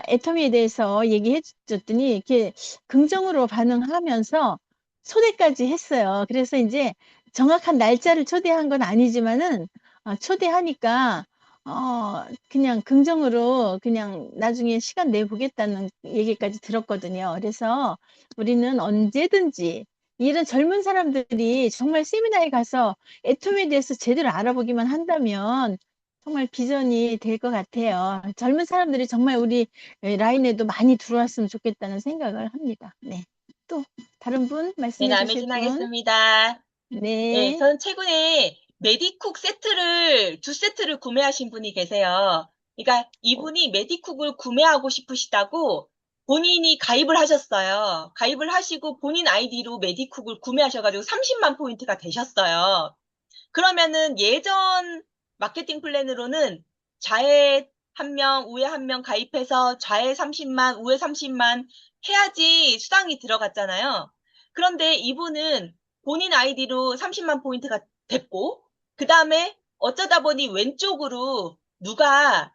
애터미에 대해서 얘기해 줬더니 이렇게 긍정으로 반응하면서 초대까지 했어요. 그래서 이제 정확한 날짜를 초대한 건 아니지만은 초대하니까 그냥 긍정으로 그냥 나중에 시간 내보겠다는 얘기까지 들었거든요. 그래서 우리는 언제든지 이런 젊은 사람들이 정말 세미나에 가서 애톰에 대해서 제대로 알아보기만 한다면 정말 비전이 될 것 같아요. 젊은 사람들이 정말 우리 라인에도 많이 들어왔으면 좋겠다는 생각을 합니다. 네. 또 다른 분 네, 말씀해 남의 주실 분? 진하겠습니다. 네, 네. 저는 최근에 메디쿡 세트를, 2세트를 구매하신 분이 계세요. 그러니까 이분이 메디쿡을 구매하고 싶으시다고 본인이 가입을 하셨어요. 가입을 하시고 본인 아이디로 메디쿡을 구매하셔가지고 30만 포인트가 되셨어요. 그러면은 예전 마케팅 플랜으로는 좌에 한 명, 우에 한 명 가입해서 좌에 30만, 우에 30만 해야지 수당이 들어갔잖아요. 그런데 이분은 본인 아이디로 30만 포인트가 됐고, 그 다음에 어쩌다 보니 왼쪽으로 누가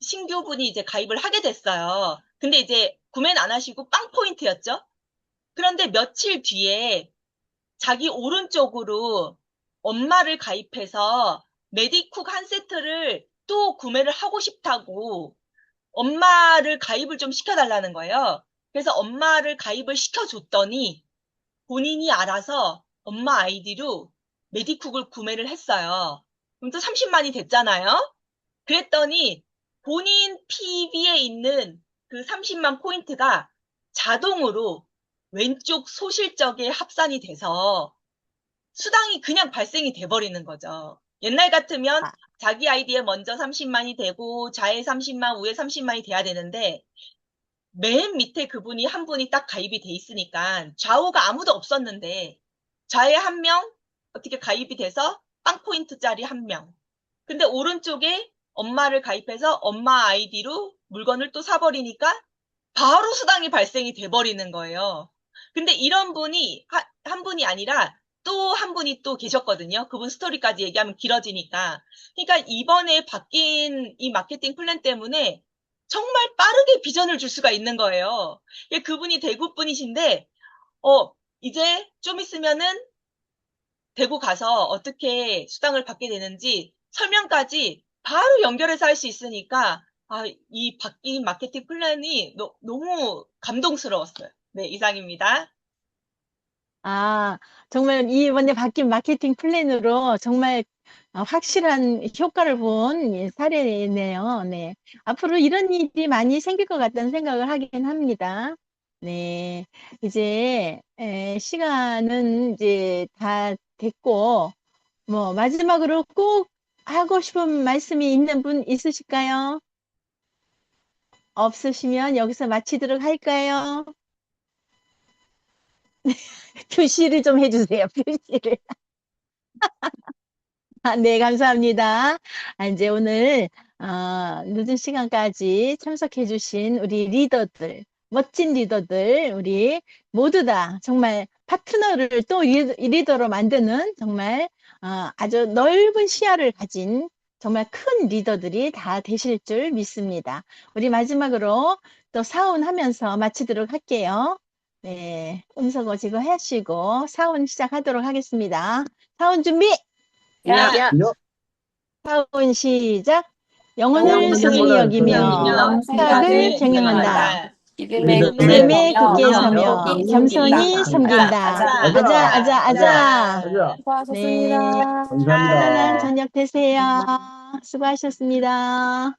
신규분이 이제 가입을 하게 됐어요. 근데 이제 구매는 안 하시고 빵 포인트였죠? 그런데 며칠 뒤에 자기 오른쪽으로 엄마를 가입해서 메디쿡 한 세트를 또 구매를 하고 싶다고 엄마를 가입을 좀 시켜달라는 거예요. 그래서 엄마를 가입을 시켜줬더니 본인이 알아서 엄마 아이디로 메디쿡을 구매를 했어요. 그럼 또 30만이 됐잖아요. 그랬더니 본인 PB에 있는 그 30만 포인트가 자동으로 왼쪽 소실적에 합산이 돼서 수당이 그냥 발생이 돼버리는 거죠. 옛날 같으면 아, 자기 아이디에 먼저 30만이 되고 좌에 30만, 우에 30만이 돼야 되는데 맨 밑에 그분이 한 분이 딱 가입이 돼 있으니까 좌우가 아무도 없었는데 좌에 한 명, 어떻게 가입이 돼서 빵 포인트짜리 1명. 근데 오른쪽에 엄마를 가입해서 엄마 아이디로 물건을 또 사버리니까 바로 수당이 발생이 돼버리는 거예요. 근데 이런 분이 한 분이 아니라 또 한 분이 또 계셨거든요. 그분 스토리까지 얘기하면 길어지니까. 그러니까 이번에 바뀐 이 마케팅 플랜 때문에 정말 빠르게 비전을 줄 수가 있는 거예요. 그분이 대구 분이신데, 이제 좀 있으면은 대구 가서 어떻게 수당을 받게 되는지 설명까지 바로 연결해서 할 수 있으니까, 이 바뀐 마케팅 플랜이 너무 감동스러웠어요. 네, 이상입니다. 아, 정말 이번에 바뀐 마케팅 플랜으로 정말 확실한 효과를 본 사례네요. 네. 앞으로 이런 일이 많이 생길 것 같다는 생각을 하긴 합니다. 네. 이제 시간은 이제 다 됐고, 뭐 마지막으로 꼭 하고 싶은 말씀이 있는 분 있으실까요? 없으시면 여기서 마치도록 할까요? 표시를 좀 해주세요. 표시를. 네, 감사합니다. 이제 오늘 늦은 시간까지 참석해주신 우리 리더들, 멋진 리더들, 우리 모두 다 정말 파트너를 또 리더로 만드는 정말 아주 넓은 시야를 가진 정말 큰 리더들이 다 되실 줄 믿습니다. 우리 마지막으로 또 사원하면서 마치도록 할게요. 네, 음성어지고 하시고 사원 시작하도록 하겠습니다. 사원 준비! 야, 야, 사원 시작. 영혼을 영혼을 소중히 소중히 여기며 여기며 생각을 병행한다. 믿음에 믿음에 굳게 서며 겸손히 겸손히 섬긴다. 섬긴다. 아자, 아자. 가자. 네, 수고하셨습니다. 편안한 감사합니다. 저녁 되세요. 수고하셨습니다.